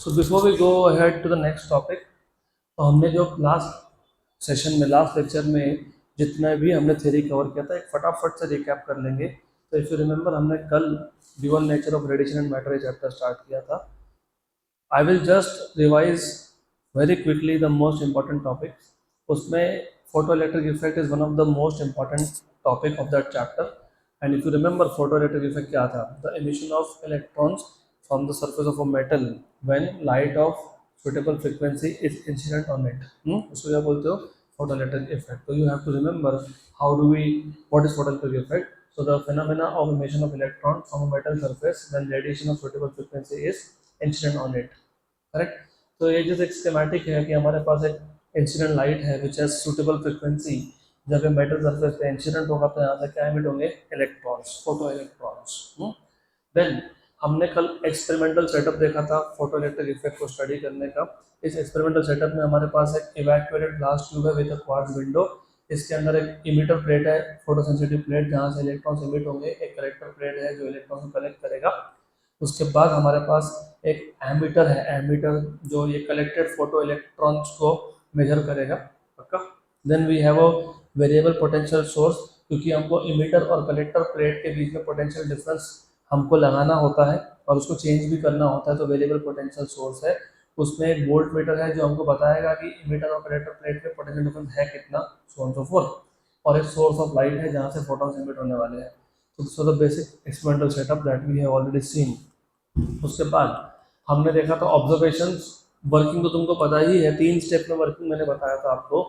So before we go ahead to the next topic, तो हमने जो लास्ट सेशन में लास्ट लेक्चर में जितना भी हमने थ्योरी कवर किया था एक फटाफट से रिकैप कर लेंगे। तो इफ़ यू रिमेंबर हमने कल dual nature of radiation and matter chapter start किया था। I will just revise very quickly the most important topics. उसमें photoelectric effect is one of the most important topic of that chapter. And if you remember photoelectric effect क्या था? The emission of electrons from the surface of a metal when light of suitable frequency is incident on it. उसको क्या बोलते हो? Photoelectric effect. So you have to remember what is photoelectric effect. So the phenomena of emission of electron from a metal surface when radiation of suitable frequency is incident on it. Correct? तो ये जैसे एक schematic है कि हमारे पास एक incident light है which has suitable frequency. जब ये metal surface पे incident होगा तो यहाँ से क्या emit होंगे? Electrons, photoelectrons. Then हमने कल एक्सपेरिमेंटल सेटअप देखा था फोटो इलेक्ट्रिक इफेक्ट को स्टडी करने का। इस एक्सपेरिमेंटल सेटअप में हमारे पास एक इवैक्यूएटेड ग्लास ट्यूब है विद अ क्वार्ट्ज विंडो। इसके अंदर एक इमिटर प्लेट है, फोटोसेंसिटिव प्लेट, जहाँ से इलेक्ट्रॉन्स इमिट होंगे। एक कलेक्टर प्लेट है जो इलेक्ट्रॉन्स को कलेक्ट करेगा। उसके बाद हमारे पास एक एमीटर है, एमीटर जो ये कलेक्टेड फोटो इलेक्ट्रॉन्स को मेजर करेगा। पक्का? Then we have a variable potential source, क्योंकि हमको इमिटर और कलेक्टर प्लेट के बीच में पोटेंशियल डिफरेंस हमको लगाना होता है और उसको चेंज भी करना होता है। तो वेरिएबल पोटेंशियल सोर्स है, उसमें एक वोल्ट मीटर है जो हमको बताएगा कि इमिटर और कलेक्टर प्लेट में पोटेंशियल डिफरेंस है कितना, सो ऑन सो फोर्थ। और एक सोर्स ऑफ लाइट है जहाँ से फोटॉन्स इमिट होने वाले हैं। तो this was the basic experimental setup that we have already seen. उसके बाद हमने देखा था ऑब्जर्वेशंस। वर्किंग तो तुमको पता ही है, 3 स्टेप में वर्किंग मैंने बताया था आपको।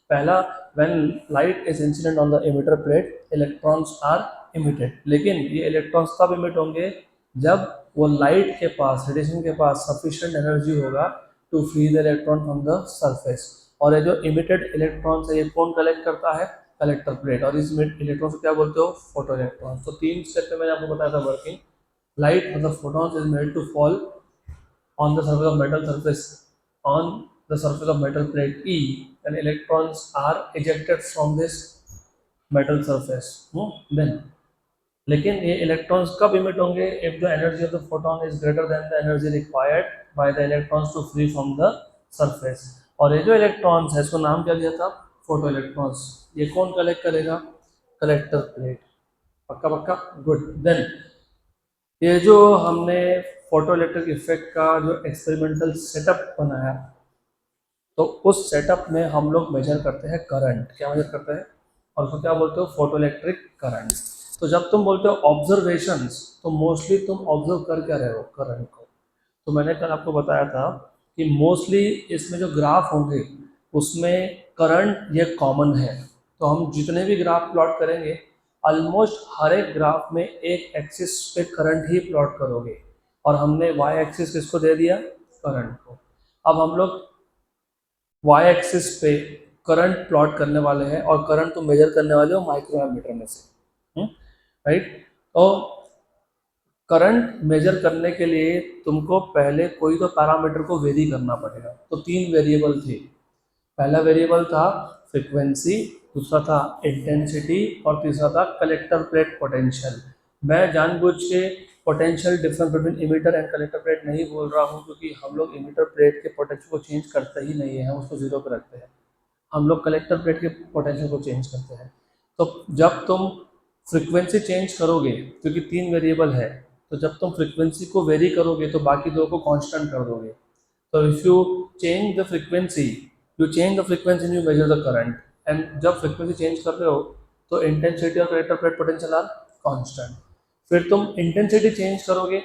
पहला, when light is incident on the emitter plate electrons are emitted. लेकिन ये इलेक्ट्रॉन्स तब इमिट होंगे जब वो लाइट के पास, रेडिएशन के पास सफिशिएंट एनर्जी होगा to free the electron from the surface. और ये जो इमिटेड इलेक्ट्रॉन्स है ये कौन कलेक्ट करता है? Collector plate. और इस इलेक्ट्रॉन्स को क्या बोलते हो? Photo electrons. तो 3 स्टेप में मैंने आपको बताया था working. Light of the photons is made to fall on the surface of metal surface, on the surface of metal plate E, and electrons are ejected from this metal surface. Then, लेकिन ये electrons कब emit होंगे? If the energy of the photon is greater than the energy required by the electrons to free from the surface. और ये जो electrons है इसको नाम क्या दिया था? Photo electrons. ये कौन कलेक्ट करेगा? Collector plate. पक्का पक्का? गुड। देन ये जो हमने फोटो इलेक्ट्रिक इफेक्ट का जो एक्सपेरिमेंटल सेटअप बनाया, तो उस सेटअप में हम लोग मेजर करते हैं करंट। क्या मेजर करते हैं? और उसको क्या बोलते हो? Photo electric current. तो जब तुम बोलते हो ऑब्जर्वेशंस, तो मोस्टली तुम ऑब्जर्व कर क्या रहे हो? करंट को। तो मैंने कल आपको बताया था कि मोस्टली इसमें जो ग्राफ होंगे उसमें करंट ये कॉमन है। तो हम जितने भी ग्राफ प्लॉट करेंगे ऑलमोस्ट हर एक ग्राफ में एक एक्सिस पे करंट ही प्लॉट करोगे। और हमने वाई एक्सिस किसको दे दिया? करंट को। अब हम लोग वाई एक्सिस पे करंट प्लॉट करने वाले हैं और करंट तुम मेजर करने वाले हो माइक्रो एमीटर में से, राइट? तो करंट मेजर करने के लिए तुमको पहले कोई तो पैरामीटर को वेरी करना पड़ेगा। तो 3 वेरिएबल थे। पहला वेरिएबल था फ्रीक्वेंसी, दूसरा था इंटेंसिटी और तीसरा था कलेक्टर प्लेट पोटेंशियल। मैं जानबूझ के potential difference between emitter and collector plate नहीं बोल रहा हूँ, क्योंकि हम लोग इमिटर प्लेट के पोटेंशियल को चेंज करते ही नहीं है, हम उसको जीरो पे रखते हैं। हम लोग कलेक्टर प्लेट के पोटेंशियल को चेंज करते हैं। तो जब तुम फ्रीक्वेंसी चेंज करोगे, क्योंकि 3 वेरिएबल है, तो जब तुम फ्रीक्वेंसी को वेरी करोगे तो बाकी दो को कांस्टेंट कर दोगे। तो if you change the frequency, you change the frequency and you measure the current. And जब फ्रीक्वेंसी चेंज कर रहे हो तो इंटेंसिटी और collector plate potential are constant. फिर तुम इंटेंसिटी चेंज करोगे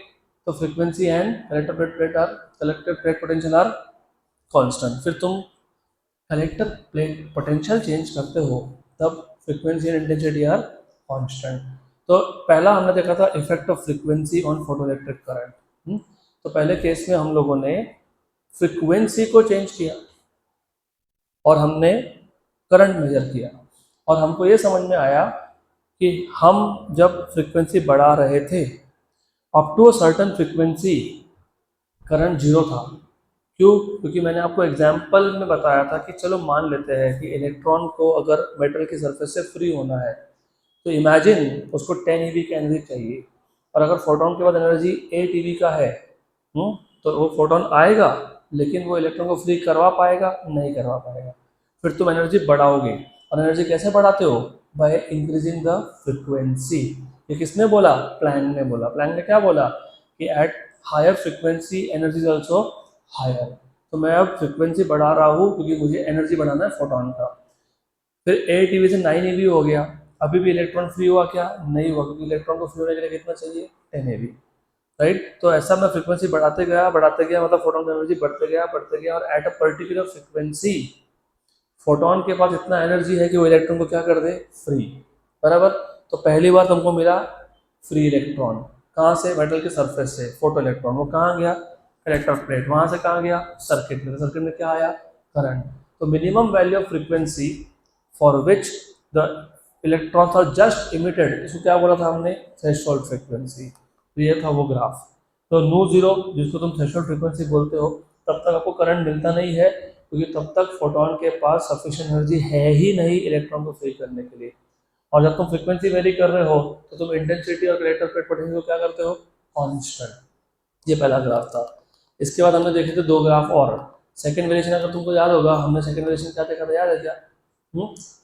तो frequency and collector plate potential are constant. फिर तुम कलेक्टर प्लेट पोटेंशियल चेंज करते हो तब frequency and intensity are constant. तो पहला हमने देखा था effect of frequency on photoelectric current. तो पहले केस में हम लोगों ने फ्रीक्वेंसी को चेंज किया और हमने करंट मेजर किया, और हमको ये समझ में आया कि हम जब फ्रीक्वेंसी बढ़ा रहे थे up to a certain frequency current zero था। क्यों? क्योंकि मैंने आपको एग्जाम्पल में बताया था कि चलो मान लेते हैं कि इलेक्ट्रॉन को अगर मेटल की सरफेस से फ्री होना है तो इमेजिन उसको 10 eV की एनर्जी चाहिए, और अगर फोटोन के बाद एनर्जी 8 eV का है, तो वो फोटोन आएगा, लेकिन वो इलेक्ट्रॉन को फ्री करवा पाएगा? नहीं करवा पाएगा। फिर तुम एनर्जी बढ़ाओगे, और एनर्जी कैसे बढ़ाते हो? By increasing the frequency. ये किसने बोला? प्लैंक ने बोला। प्लैंक ने क्या बोला? कि at higher frequency energy is also higher. तो मैं अब फ्रिक्वेंसी बढ़ा रहा हूँ क्योंकि मुझे एनर्जी बढ़ाना है फोटोन का। फिर 8 ईवी से 9 ईवी हो गया, अभी भी इलेक्ट्रॉन फ्री हुआ क्या? नहीं हुआ, क्योंकि इलेक्ट्रॉन को फ्री होने के लिए कितना चाहिए? 10 ईवी, राइट। तो ऐसा मैं फ्रिक्वेंसी बढ़ाते गया, मतलब फोटोन की एनर्जी बढ़ते गया, और at a particular frequency photon के पास इतना एनर्जी है कि वो इलेक्ट्रॉन को क्या कर दे? फ्री। बराबर। तो पहली बार तुमको मिला फ्री इलेक्ट्रॉन, कहाँ से? मेटल के सरफेस से। फोटो इलेक्ट्रॉन वो कहाँ गया? Collector plate. वहाँ से कहाँ गया? सर्किट में। सर्किट में क्या आया? करंट। तो minimum value of frequency for which the electrons are just emitted, इसको क्या बोला था हमने? Threshold frequency. तो ये था वो ग्राफ। तो नो जीरो, जिसको तुम थ्रेशोल्ड फ्रिक्वेंसी बोलते हो, तब तक आपको करंट मिलता नहीं है, क्योंकि तब तक फोटोन के पास सफिशिएंट एनर्जी है ही नहीं इलेक्ट्रॉन को फ्री करने के लिए। और जब तुम फ्रिक्वेंसी वेरी कर रहे हो तो तुम इंटेंसिटी और कलेक्टर प्लेट पोटेंशियल को क्या करते हो? कांस्टेंट। ये पहला ग्राफ था। इसके बाद हमने देखे थे दो ग्राफ और। सेकंड वेरिएशन अगर तुमको याद होगा, हमने सेकंड वेरिएशन क्या देखा था, याद है क्या?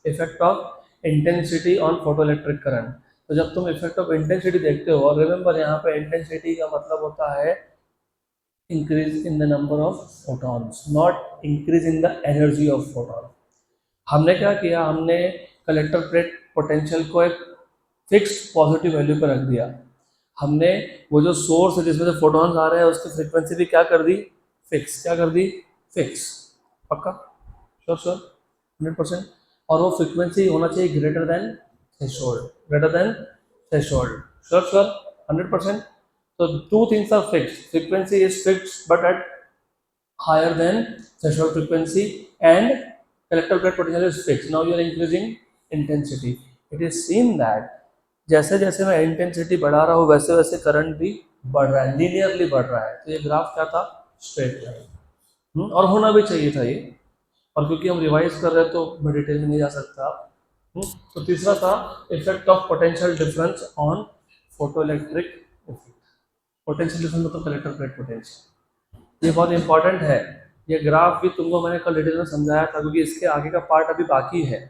Effect of intensity on photoelectric current. तो जब तुम इफेक्ट ऑफ इंटेंसिटी देखते हो, और रिमेंबर यहाँ पे इंटेंसिटी का मतलब होता है increase in the number of photons, not increase in the energy of photon. हमने क्या किया? हमने कलेक्टर प्लेट पोटेंशियल को एक फिक्स्ड पॉजिटिव वैल्यू पर रख दिया। हमने वो जो सोर्स है जिसमें से फोटॉन्स आ रहे हैं उसकी फ्रीक्वेंसी भी क्या कर दी? फिक्स। क्या कर दी? फिक्स। पक्का? Sure sure 100%। और वो फ्रीक्वेंसी होना चाहिए greater than threshold, greater than threshold. Sure sure 100%। So two things are fixed. Frequency is fixed, but at higher than threshold frequency, and collector plate potential is fixed. Now you are increasing intensity. It is seen that जैसे जैसे मैं intensity बढ़ा रहा हूँ वैसे वैसे current भी बढ़ रहा है, लीनियरली बढ़ रहा है। तो ये ग्राफ क्या था? Straight line. और होना भी चाहिए था ये, और क्योंकि हम रिवाइज कर रहे हैं तो मैं डिटेल में नहीं जा सकता। तो तीसरा था effect of potential difference on photoelectric effect. Potential difference मतलब कलेक्टर प्लेट पोटेंशियल। ये बहुत इंपॉर्टेंट है। ये ग्राफ भी तुमको मैंने कल डिटेल में समझाया था, क्योंकि इसके आगे का पार्ट अभी बाकी है।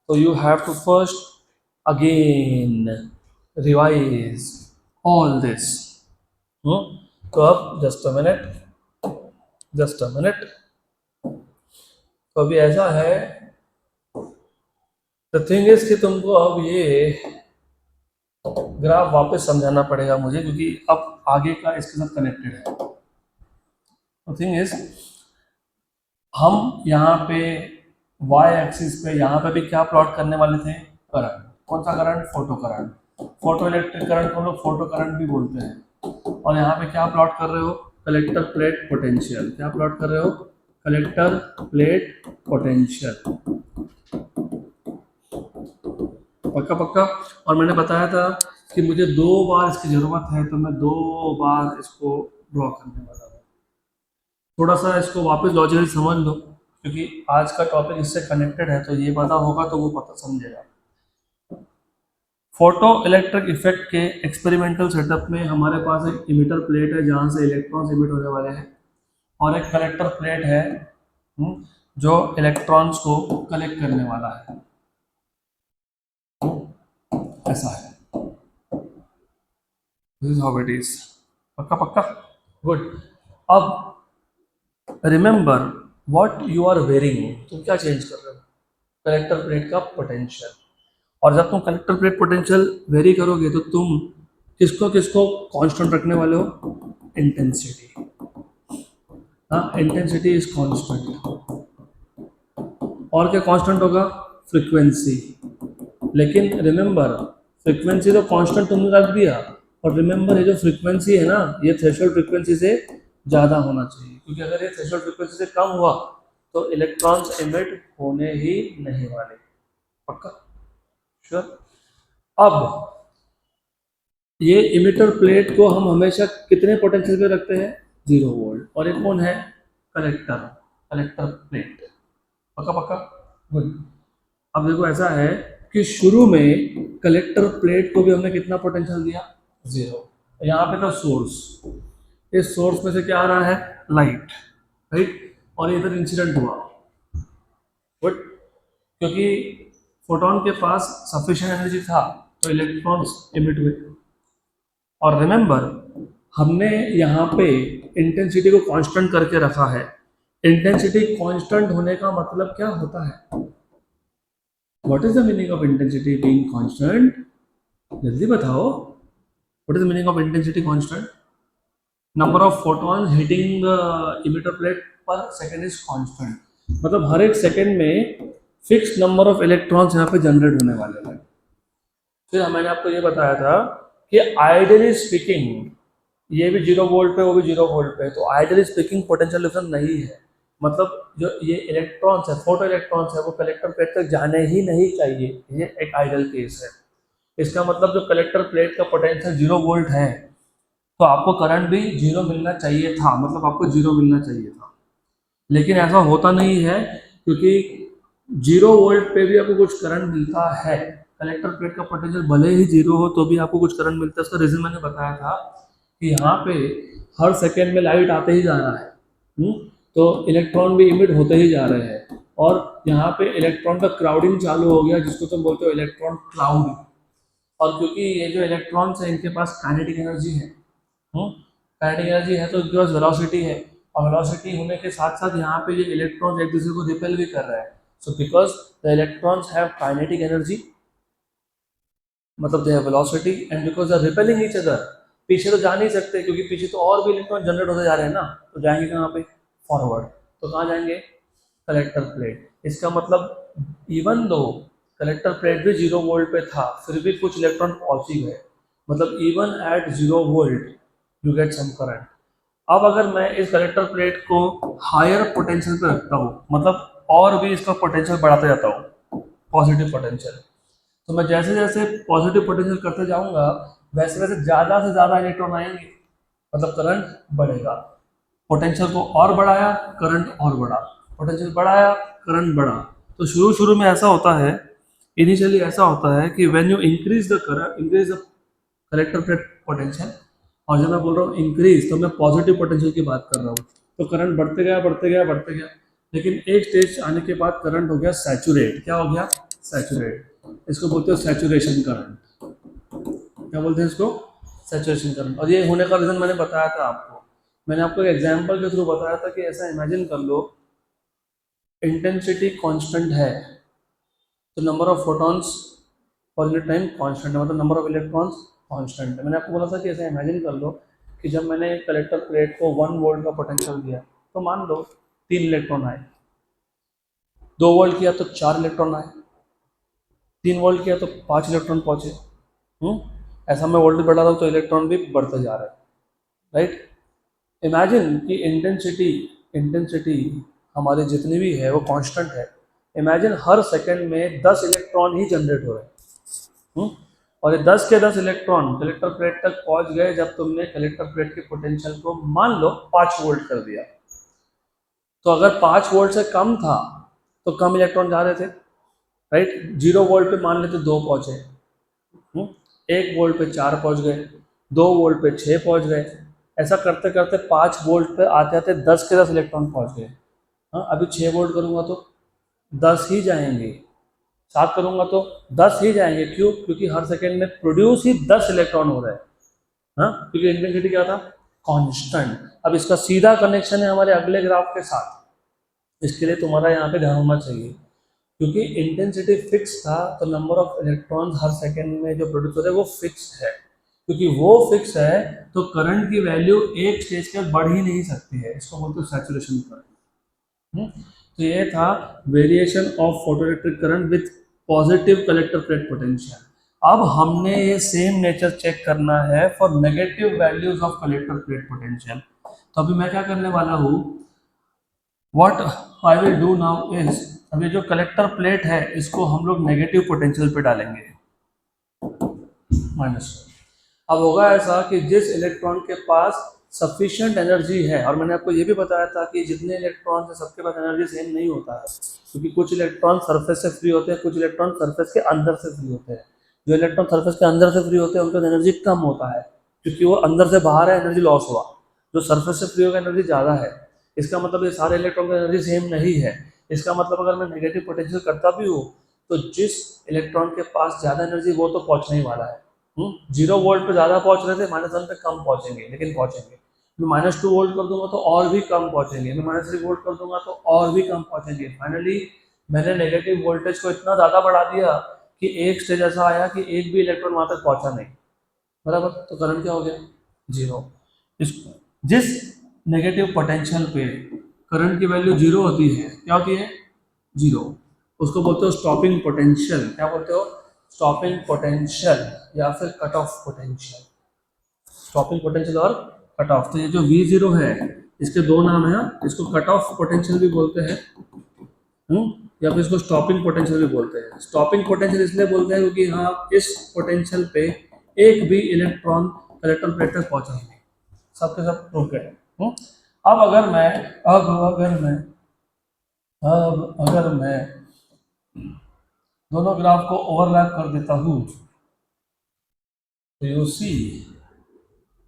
तो you have to first again revise all this. तो अब जस्ट अ मिनट। तो अभी ऐसा है, द थिंग इज कि तुमको अब ये ग्राफ वापस समझाना पड़ेगा मुझे, क्योंकि अब आगे का इसके साथ कनेक्टेड है। द थिंग इज, हम यहाँ पे y एक्सिस पे यहाँ पे भी क्या प्लॉट करने वाले थे? करंट। कौन सा current? Photo current. Photo electric current को लोग फोटो करंट भी बोलते हैं। और यहाँ पे क्या प्लॉट कर रहे हो? Collector plate potential. क्या प्लॉट कर रहे हो? Collector plate potential. पक्का पक्का। और मैंने बताया था कि मुझे 2 बार इसकी जरूरत है, तो मैं 2 बार इसको ड्रॉ करने वाला हूँ। थोड़ा सा इसको वापस लॉजिकली समझ लो, क्योंकि आज का टॉपिक इससे कनेक्टेड है, तो ये पता होगा तो वो पता समझेगा। फोटो इलेक्ट्रिक इफेक्ट के एक्सपेरिमेंटल सेटअप में हमारे पास एक इमिटर प्लेट है जहाँ से इलेक्ट्रॉन्स इमिट होने वाले हैं, और एक कलेक्टर प्लेट है जो इलेक्ट्रॉन्स को कलेक्ट करने वाला है। ऐसा है। This is how it is. पक्का पक्का? गुड। अब remember what you are varying. तुम क्या चेंज कर रहे हो? कलेक्टर प्लेट का पोटेंशियल। और जब तुम कलेक्टर प्लेट पोटेंशियल वेरी करोगे तो तुम किसको किसको कांस्टेंट रखने वाले हो? इंटेंसिटी। हाँ, इंटेंसिटी इज कांस्टेंट। और क्या कांस्टेंट होगा? फ्रीक्वेंसी। लेकिन रिमेंबर, फ्रीक्वेंसी तो कांस्टेंट तुमने रख दिया, और रिमेंबर ये जो फ्रीक्वेंसी है ना, ये थ्रेशोल्ड फ्रीक्वेंसी से ज़्यादा होना चाहिए, क्योंकि अगर ये थ्रेशोल्ड फ्रीक्वेंसी से कम हुआ तो इलेक्ट्रॉन्स इमिट होने ही नहीं वाले। पक्का? श्योर। अब ये इमिटर प्लेट को हम हमेशा कितने पोटेंशियल पे रखते हैं? 0 वोल्ट। और एक कौन है? Collector plate. पक्का पक्का? गुड। अब देखो ऐसा है कि शुरू में कलेक्टर प्लेट को भी हमने कितना पोटेंशियल दिया? 0। यहाँ पे था सोर्स। इस सोर्स में से क्या आ रहा है, लाइट, राइट, और इधर इंसिडेंट हुआ, बट क्योंकि फोटोन के पास सफिशिएंट एनर्जी था तो इलेक्ट्रॉन्स इमिट हुए। और रिमेंबर, हमने यहाँ पे इंटेंसिटी को कांस्टेंट करके रखा है। इंटेंसिटी कांस्टेंट होने का मतलब क्या होता है? What is the meaning of intensity being constant? जल्दी बताओ, what is the meaning of intensity constant? Number of photons hitting the emitter plate per second is constant, मतलब हर एक सेकेंड में फिक्स नंबर ऑफ इलेक्ट्रॉन्स यहाँ पे generate होने वाले हैं। फिर मैंने आपको ये बताया था कि आइडियली स्पीकिंग ये भी 0 वोल्ट पे, वो भी 0 वोल्ट पे, तो आइडियली स्पीकिंग पोटेंशियल डिफरेंस नहीं है। मतलब जो ये इलेक्ट्रॉन्स है, फोटो इलेक्ट्रॉन्स है, वो कलेक्टर प्लेट तक जाने ही नहीं चाहिए, ये एक आइडियल केस है। इसका मतलब जो कलेक्टर प्लेट का पोटेंशियल 0 वोल्ट है तो आपको करंट भी 0 मिलना चाहिए था, मतलब आपको 0 मिलना चाहिए था। लेकिन ऐसा होता नहीं है, क्योंकि 0 वोल्ट पे भी आपको कुछ करंट मिलता है। कलेक्टर प्लेट का पोटेंशियल भले ही 0 हो तो भी आपको कुछ करंट मिलता है। उसका रीजन मैंने बताया था कि यहाँ पे हर सेकेंड में लाइट आते ही जा रहा है, तो इलेक्ट्रॉन भी इमिट होते ही जा रहे हैं, और यहाँ पे इलेक्ट्रॉन का क्राउडिंग चालू हो गया, जिसको तुम बोलते हो इलेक्ट्रॉन क्लाउड। और क्योंकि ये जो इलेक्ट्रॉन्स है इनके पास काइनेटिक एनर्जी है, काइनेटिक एनर्जी है तो इनके पास वेलोसिटी है, और वेलोसिटी होने के साथ साथ यहाँ पे ये इलेक्ट्रॉन्स एक दूसरे को रिपेल भी कर रहे हैं। So because the electrons have kinetic energy, मतलब they have velocity, and because they are repelling each other. पीछे तो जा नहीं सकते क्योंकि पीछे तो और भी इलेक्ट्रॉन जनरेट होते जा रहे हैं ना, तो जाएंगे कहाँ पे, फॉरवर्ड। तो कहाँ जाएंगे, कलेक्टर प्लेट। इसका मतलब इवन दो कलेक्टर प्लेट भी 0 वोल्ट पे था, फिर भी कुछ इलेक्ट्रॉन पहुंच ही गए, मतलब even at 0 volt you get some current. अब अगर मैं इस कलेक्टर प्लेट को हायर पोटेंशियल पे रखता हूँ, मतलब और भी इसका पोटेंशियल बढ़ाता जाता हूँ, पॉजिटिव पोटेंशियल, तो मैं जैसे जैसे पॉजिटिव पोटेंशियल करते जाऊंगा वैसे वैसे ज़्यादा से ज़्यादा इलेक्ट्रॉन आएंगे, मतलब करंट बढ़ेगा। पोटेंशियल को और बढ़ाया, करंट और बढ़ा, पोटेंशियल बढ़ाया, करंट बढ़ा। तो शुरू शुरू में ऐसा होता है, इनिशियली ऐसा होता है कि when you increase the current, increase the collector plate potential, और जब मैं बोल रहा हूँ इंक्रीज तो मैं पॉजिटिव पोटेंशियल की बात कर रहा हूँ, तो करंट बढ़ते गया बढ़ते गया बढ़ते गया, लेकिन एक स्टेज आने के बाद करंट हो गया सैचुरेट। क्या हो गया, सैचुरेट। इसको बोलते हो सैचुरेशन करंट। क्या बोलते हैं इसको, सैचुरेशन करंट। और ये होने का रीजन मैंने बताया था आपको, मैंने आपको एक एग्जांपल के थ्रू बताया था कि ऐसा इमेजिन कर लो, इंटेंसिटी कांस्टेंट है तो number of photons per unit time constant है, मतलब नंबर ऑफ इलेक्ट्रॉन्स कांस्टेंट है। मैंने आपको बोला था कि ऐसा इमेजिन कर लो कि जब मैंने कलेक्टर प्लेट को 1 वोल्ट का पोटेंशियल दिया तो मान लो 3 इलेक्ट्रॉन आए, 2 वोल्ट किया तो 4 इलेक्ट्रॉन आए, 3 वोल्ट किया तो 5 इलेक्ट्रॉन पहुंचे। ऐसा मैं वोल्टेज बढ़ा रहा हूँ तो इलेक्ट्रॉन भी बढ़ते जा रहे हैं, राइट। इमेजिन कि इंटेंसिटी इंटेंसिटी हमारी जितनी भी है वो कांस्टेंट है। इमेजिन हर सेकंड में 10 इलेक्ट्रॉन ही जनरेट हो रहे हैं, और ये 10 के 10 इलेक्ट्रॉन कलेक्टर प्लेट तक पहुंच गए जब तुमने कलेक्टर प्लेट के पोटेंशियल को मान लो 5 वोल्ट कर दिया। तो अगर 5 वोल्ट से कम था तो कम इलेक्ट्रॉन जा रहे थे, राइट। 0 वोल्ट पे मान लेते 2 पहुंचे, 1 वोल्ट पे 4 पहुंच गए, 2 वोल्ट पे 6 पहुंच गए, ऐसा करते करते 5 वोल्ट पे आते आते 10 के 10 इलेक्ट्रॉन पहुंच गए। हाँ, अभी 6 वोल्ट करूंगा तो 10 ही जाएंगे, 7 करूंगा तो 10 ही जाएंगे। क्यों, क्योंकि हर सेकेंड में प्रोड्यूस ही 10 इलेक्ट्रॉन हो रहा है। हाँ, क्योंकि इंटेंसिटी क्या था, कांस्टेंट। अब इसका सीधा कनेक्शन है हमारे अगले ग्राफ के साथ, इसके लिए तुम्हारा यहाँ पे ध्यान होना चाहिए। क्योंकि इंटेंसिटी फिक्स था तो number of electrons her second में जो प्रोड्यूस हो रहे हैं वो फिक्स है। क्योंकि वो फिक्स है तो करंट की वैल्यू एक स्टेज के बाद बढ़ ही नहीं सकती है, इसको बोलते हैं सैचुरेशन करंट। तो ये था variation of photoelectric current with positive collector plate potential. अब हमने ये सेम नेचर चेक करना है for negative values of collector plate potential. तो अभी मैं क्या करने वाला हूँ, what I will do now is, अभी जो कलेक्टर प्लेट है इसको हम लोग नेगेटिव पोटेंशियल पे डालेंगे, माइनस। अब होगा ऐसा कि जिस इलेक्ट्रॉन के पास सफिशिएंट एनर्जी है, और मैंने आपको ये भी बताया था कि जितने इलेक्ट्रॉन है सबके पास एनर्जी सेम नहीं होता है, क्योंकि कुछ इलेक्ट्रॉन सरफेस से फ्री होते हैं, कुछ इलेक्ट्रॉन सरफेस के अंदर से फ्री होते हैं। जो इलेक्ट्रॉन सरफेस के अंदर से फ्री होते हैं उनका एनर्जी कम होता है, क्योंकि वो अंदर से बाहर है, एनर्जी लॉस हुआ। जो सरफेस से फ्री होगा एनर्जी ज़्यादा है। इसका मतलब ये सारे इलेक्ट्रॉन की एनर्जी सेम नहीं है। इसका मतलब अगर मैं नेगेटिव पोटेंशियल करता भी हूँ तो जिस इलेक्ट्रॉन के पास ज़्यादा एनर्जी वो तो पहुँचने ही वाला है। 0 वोल्ट पे ज़्यादा पहुँच रहे थे, -1 पे कम पहुँचेंगे, लेकिन पहुँचेंगे। मैं -2 वोल्ट कर दूंगा तो और भी कम पहुँचेंगे, मैं -3 वोल्ट कर दूंगा तो और भी कम पहुँचेंगे। फाइनली मैंने नेगेटिव वोल्टेज को इतना ज़्यादा बढ़ा दिया कि एक स्टेज ऐसा आया कि एक भी इलेक्ट्रॉन वहाँ तक पहुँचा नहीं, बराबर। तो करंट क्या हो गया? 0। इस जिस नेगेटिव पोटेंशियल पे करंट की वैल्यू 0 होती है, क्या होती है? 0। उसको बोलते हो स्टॉपिंग पोटेंशियल। क्या बोलते हो? स्टॉपिंग पोटेंशियल या फिर cut off potential. Stopping potential और कट ऑफ। तो ये जो V0 है इसके दो नाम है, इसको कट ऑफ पोटेंशियल भी बोलते हैं, या फिर इसको स्टॉपिंग पोटेंशियल भी बोलते हैं। स्टॉपिंग पोटेंशियल इसलिए बोलते हैं क्योंकि हाँ इस पोटेंशियल पे एक भी इलेक्ट्रॉन कलेक्टर प्लेट तक पहुंचा ही नहीं, सब के सब रुक गए। अब अगर मैं अब अगर मैं दोनों ग्राफ को ओवरलैप कर देता हूँ तो यू सी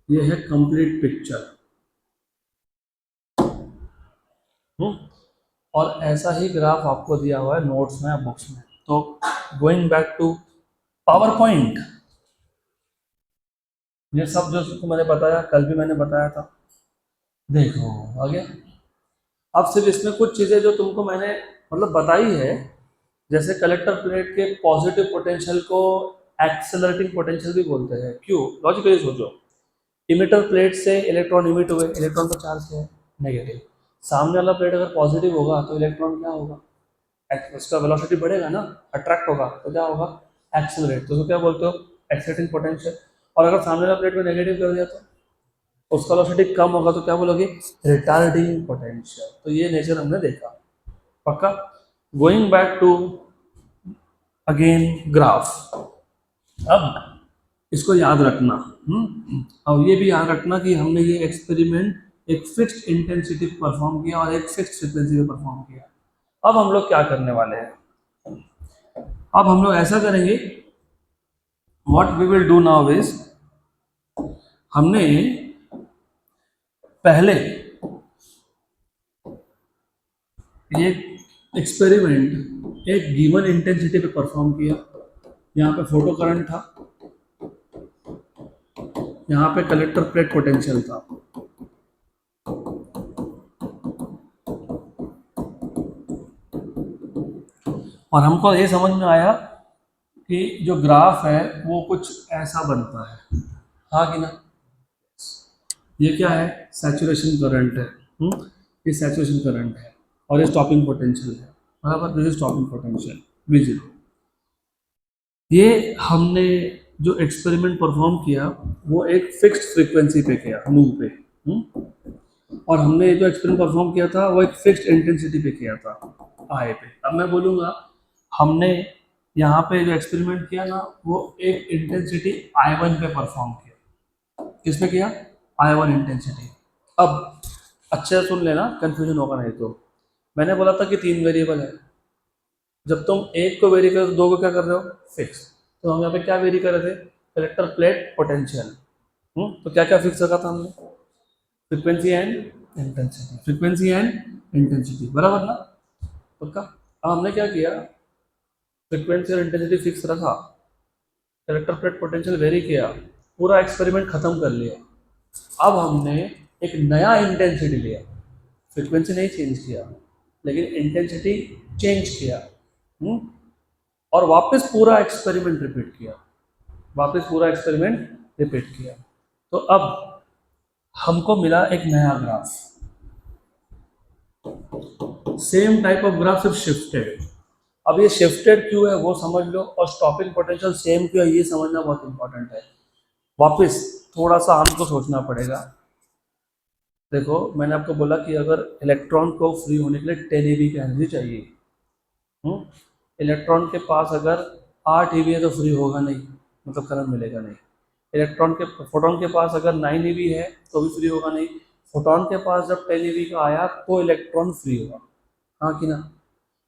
ये है कंप्लीट पिक्चर। और ऐसा ही ग्राफ आपको दिया हुआ है नोट्स में, बुक्स में। तो going back to power point, ये सब जो तुमको मैंने बताया, कल भी मैंने बताया था, देखो आगे। अब सिर्फ इसमें कुछ चीज़ें जो तुमको मैंने मतलब बताई है, जैसे कलेक्टर प्लेट के पॉजिटिव पोटेंशियल को एक्सेलरेटिंग पोटेंशियल भी बोलते हैं। क्यों? लॉजिकली सोचो, इमिटर प्लेट से इलेक्ट्रॉन इमिट हुए, इलेक्ट्रॉन का चार्ज है नेगेटिव। सामने वाला प्लेट अगर पॉजिटिव होगा तो इलेक्ट्रॉन क्या होगा? उसका वेलोसिटी बढ़ेगा ना, अट्रैक्ट होगा, तो क्या होगा? एक्सेलरेट। तो उसको क्या बोलते हो? Accelerating potential. और अगर सामने वाला प्लेट में नेगेटिव कर दिया तो उसका वेलोसिटी कम होगा, तो क्या बोलोगे? Retarding potential. तो ये नेचर हमने देखा, पक्का। Going back to again graph. अब इसको याद रखना, और ये भी याद रखना कि हमने ये एक्सपेरिमेंट एक फिक्स्ड इंटेंसिटी परफॉर्म किया और एक फिक्स्ड फ्रीक्वेंसी पे परफॉर्म किया। अब हम लोग क्या करने वाले हैं? अब हम लोग ऐसा करेंगे, what we will do now is, हमने पहले ये एक्सपेरिमेंट एक गिवन इंटेंसिटी पे परफॉर्म किया। यहाँ पे फोटो करंट था, यहाँ पे कलेक्टर प्लेट पोटेंशियल था। और हमको ये समझ में आया कि जो ग्राफ है वो कुछ ऐसा बनता है, हाँ कि ना? ये क्या है? सैचुरेशन करंट है। ये सैचुरेशन करंट है और ये स्टॉपिंग पोटेंशियल है, बराबर। This is stopping potential V0। ये हमने जो एक्सपेरिमेंट परफॉर्म किया वो एक फिक्स्ड फ्रीक्वेंसी पे किया, नू पे। और हमने जो एक्सपेरिमेंट परफॉर्म किया था वो एक फिक्स्ड इंटेंसिटी पे किया था, आई पे। अब मैं बोलूँगा हमने यहाँ पे जो एक्सपेरिमेंट किया ना वो एक इंटेंसिटी I1 पे परफॉर्म किया। किस पे किया? I1 intensity. अब अच्छे से सुन लेना, कंफ्यूजन होगा नहीं तो। मैंने बोला था कि 3 वेरिएबल है। जब तुम एक को वेरी कर रहे हो, 2 को क्या कर रहे हो? फिक्स। तो हम यहाँ पे क्या वेरी कर रहे थे? Collector plate potential. तो क्या क्या फिक्स रखा था हमने? Frequency and intensity, frequency and intensity, बराबर ना? पक्का। अब हमने क्या किया? फ्रीक्वेंसी और इंटेंसिटी फिक्स रखा, कलेक्टर प्लेट पोटेंशियल वेरी किया, पूरा एक्सपेरिमेंट खत्म कर लिया। अब हमने एक नया इंटेंसिटी लिया, फ्रीक्वेंसी नहीं चेंज किया लेकिन इंटेंसिटी चेंज किया, और वापस पूरा एक्सपेरिमेंट रिपीट किया, वापस पूरा एक्सपेरिमेंट रिपीट किया। तो अब हमको मिला एक नया graph, same type of graph, सिर्फ शिफ्टेड। अब ये शिफ्टेड क्यों है वो समझ लो, और स्टॉपिंग पोटेंशियल सेम क्यों है ये समझना बहुत इंपॉर्टेंट है। वापस थोड़ा सा हमको सोचना पड़ेगा। देखो मैंने आपको बोला कि अगर इलेक्ट्रॉन को फ्री होने के लिए 10 eV की एनर्जी चाहिए, इलेक्ट्रॉन के पास अगर 8 eV है तो फ्री होगा नहीं, मतलब करंट मिलेगा नहीं। फोटोन के पास अगर 9 eV है तो भी फ्री होगा नहीं। फोटोन के पास जब 10 eV का आया तो इलेक्ट्रॉन फ्री होगा, हाँ कि ना?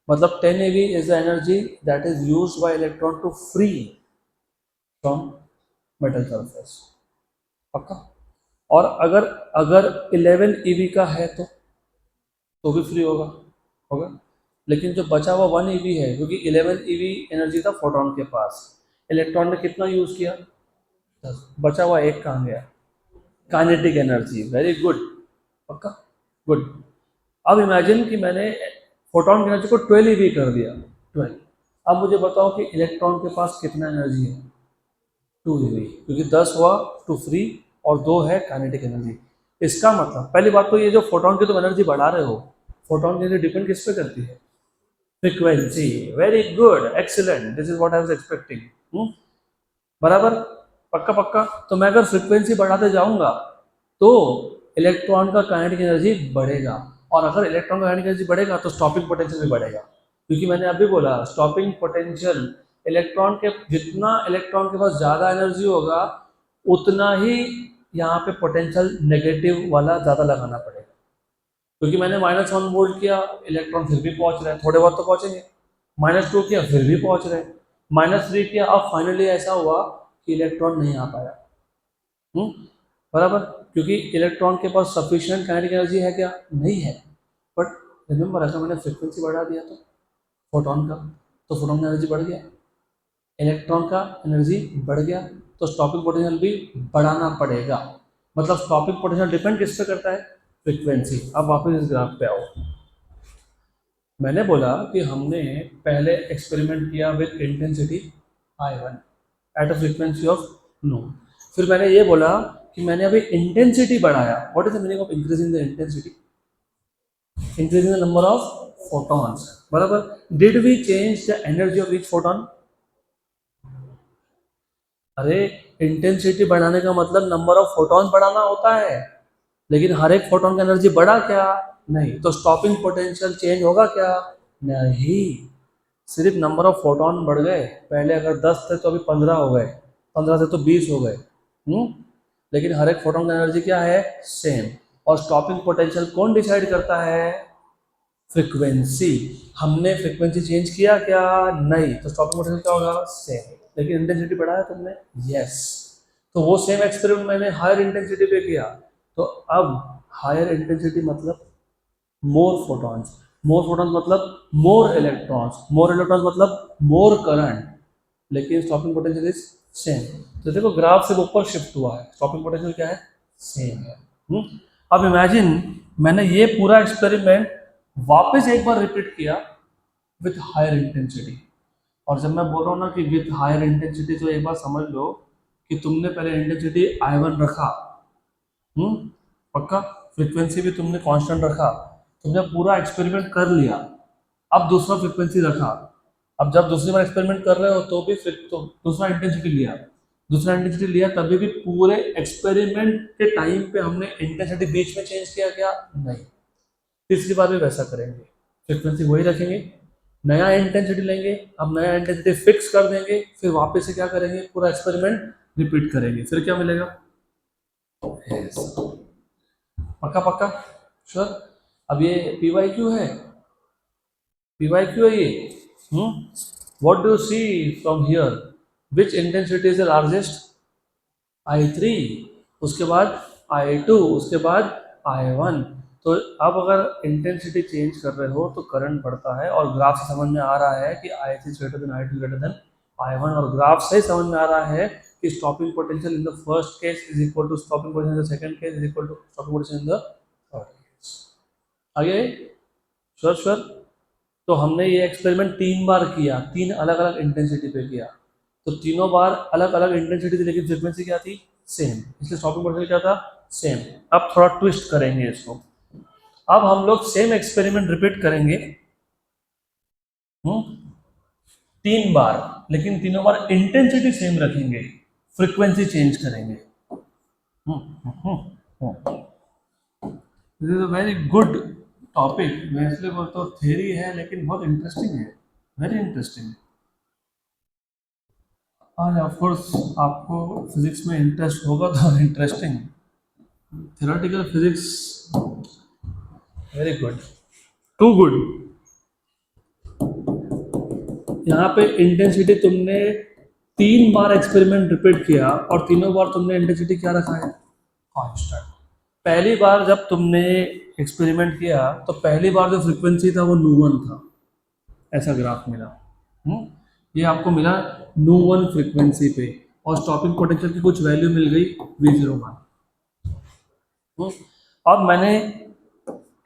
मतलब 10 eV is the energy that is used by electron to free from metal surface, पक्का। और अगर अगर 11 ईवी का है तो भी फ्री होगा होगा। लेकिन जो बचा हुआ 1 ईवी है, क्योंकि 11 ईवी एनर्जी था फोटोन के पास, इलेक्ट्रॉन ने कितना यूज किया, 10, बचा हुआ एक कहाँ गया, काइनेटिक एनर्जी। वेरी गुड, पक्का, गुड। अब इमेजिन कि मैंने फोटोन की एनर्जी को 12 ईवी कर दिया, 12। अब मुझे बताओ कि इलेक्ट्रॉन के पास कितना एनर्जी है, 2 ईवी, क्योंकि 10 हुआ 2 फ्री और 2 है काइनेटिक एनर्जी। इसका मतलब पहली बात तो ये जो फोटोन की तुम एनर्जी बढ़ा रहे हो, फोटोन की एनर्जी डिपेंड किस पे करती है, frequency. Very good, excellent, this is what I was expecting. बराबर, पक्का पक्का। तो मैं अगर फ्रीक्वेंसी बढ़ाते जाऊंगा तो इलेक्ट्रॉन का काइनेटिक एनर्जी बढ़ेगा, और अगर इलेक्ट्रॉन का काइनेटिक एनर्जी बढ़ेगा तो स्टॉपिंग पोटेंशियल भी बढ़ेगा, क्योंकि मैंने अभी बोला स्टॉपिंग पोटेंशियल, इलेक्ट्रॉन के जितना इलेक्ट्रॉन के पास ज़्यादा एनर्जी होगा उतना ही यहाँ पे पोटेंशियल नेगेटिव वाला ज़्यादा लगाना पड़ेगा। क्योंकि मैंने -1 वोल्ट किया, इलेक्ट्रॉन फिर भी पहुंच रहे हैं, थोड़े बहुत तो पहुंचेंगे। -2 किया, फिर भी पहुंच रहे हैं। -3 किया, अब फाइनली ऐसा हुआ कि इलेक्ट्रॉन नहीं आ पाया। बराबर, क्योंकि इलेक्ट्रॉन के पास सफिशिएंट काइनेटिक एनर्जी है क्या, नहीं है। बट रिमेंबर, अगर मैंने फ्रिक्वेंसी बढ़ा दिया तो फोटोन का, तो फोटोन का एनर्जी बढ़ गया, इलेक्ट्रॉन का एनर्जी बढ़ गया, तो स्टॉपिंग पोटेंशियल भी बढ़ाना पड़ेगा। मतलब स्टॉपिंग पोटेंशियल डिपेंड किस पे करता है, फ्रिक्वेंसी। अब वापस इस ग्राफ पे आओ। मैंने बोला कि हमने पहले एक्सपेरिमेंट किया with intensity I1 at a frequency of nu. फिर मैंने ये बोला कि मैंने अभी इंटेंसिटी बढ़ाया। What is the meaning of increasing the intensity, increasing the number of photons। बराबर, did we change the energy of each photon. अरे, इंटेंसिटी बढ़ाने का मतलब नंबर ऑफ फोटॉन बढ़ाना होता है, लेकिन हर एक फोटोन का एनर्जी बढ़ा क्या, नहीं। तो स्टॉपिंग पोटेंशियल चेंज होगा क्या, नहीं। सिर्फ नंबर ऑफ फोटॉन बढ़ गए, पहले अगर 10 थे तो अभी 15 हो गए, 15 थे तो 20 हो गए। लेकिन हर एक फोटोन का एनर्जी क्या है, सेम। और स्टॉपिंग पोटेंशियल कौन डिसाइड करता है, फ्रीक्वेंसी। हमने फ्रीक्वेंसी चेंज किया क्या, नहीं। तो स्टॉपिंग पोटेंशियल क्या होगा, सेम। लेकिन इंटेंसिटी बढ़ाया तुमने, यस। तो वो सेम एक्सपेरिमेंट मैंने हायर इंटेंसिटी पे किया, तो अब हायर इंटेंसिटी मतलब मोर फोटॉन्स, मोर फोटॉन्स मतलब मोर इलेक्ट्रॉन्स, मोर इलेक्ट्रॉन्स मतलब मोर करंट, लेकिन स्टॉपिंग पोटेंशियल इज सेम। तो देखो ग्राफ से ऊपर शिफ्ट हुआ है, स्टॉपिंग पोटेंशियल क्या है, सेम है। अब इमेजिन मैंने ये पूरा एक्सपेरिमेंट वापस एक बार रिपीट किया विथ हायर इंटेंसिटी। और जब मैं बोल रहा हूँ ना कि विथ हायर इंटेंसिटी, तो एक बार समझ लो कि तुमने पहले इंटेंसिटी I1 रखा, पक्का, फ्रीक्वेंसी भी तुमने कांस्टेंट रखा, तुमने पूरा एक्सपेरिमेंट कर लिया। अब दूसरा फ्रीक्वेंसी रखा, अब जब दूसरी बार एक्सपेरिमेंट कर रहे हो तो भी तो दूसरा इंटेंसिटी लिया, दूसरा इंटेंसिटी लिया, तभी भी पूरे एक्सपेरिमेंट के टाइम पे हमने इंटेंसिटी बीच में चेंज किया क्या, नहीं। तीसरी बार भी वैसा करेंगे, फ्रीक्वेंसी वही रखेंगे, नया इंटेंसिटी लेंगे, अब नया इंटेंसिटी फिक्स कर देंगे, फिर वापस से क्या करेंगे, पूरा एक्सपेरिमेंट रिपीट करेंगे, फिर क्या मिलेगा, yes। पक्का पक्का, श्योर। अब ये PYQ है, PYQ है ये। What do you see from here, which intensity is the largest, I3, उसके बाद I2, उसके बाद I1। तो अब अगर इंटेंसिटी चेंज कर रहे हो तो करंट बढ़ता है, और ग्राफ से समझ में आ रहा है कि I3 greater than I2 greater than I1, और ग्राफ से समझ में आ रहा है कि stopping potential in the first case is equal to stopping potential in the second case is equal to stopping potential in the third case. आगे, sure sure. तो हमने ये एक्सपेरिमेंट 3 बार किया, 3 अलग अलग इंटेंसिटी पे किया, तो तीनों बार अलग अलग इंटेंसिटी थी, लेकिन फ्रीक्वेंसी क्या थी, सेम, इसलिए स्टॉपिंग पोटेंशियल क्या था, सेम। अब थोड़ा ट्विस्ट करेंगे इसको, अब हम लोग सेम एक्सपेरिमेंट रिपीट करेंगे 3 बार, लेकिन तीनों बार इंटेंसिटी सेम रखेंगे, फ्रीक्वेंसी चेंज करेंगे। This is a very good topic. मैं इसलिए बोलता हूँ थ्योरी है लेकिन बहुत इंटरेस्टिंग है, वेरी इंटरेस्टिंग। और ऑफ कोर्स आपको फिजिक्स में इंटरेस्ट होगा तो interesting, theoretical physics very good, too good. यहाँ पे इंटेंसिटी तुमने 3 बार एक्सपेरिमेंट रिपीट किया और तीनों बार तुमने इंटेंसिटी क्या रखा है, कांस्टेंट। पहली बार जब तुमने एक्सपेरिमेंट किया तो पहली बार जो फ्रीक्वेंसी था वो नू 1 था, ऐसा ग्राफ मिला। हम्म, ये आपको मिला नू 1 फ्रीक्वेंसी पे, और स्टॉपिंग पोटेंशियल की कुछ वैल्यू मिल गई V01। अब मैंने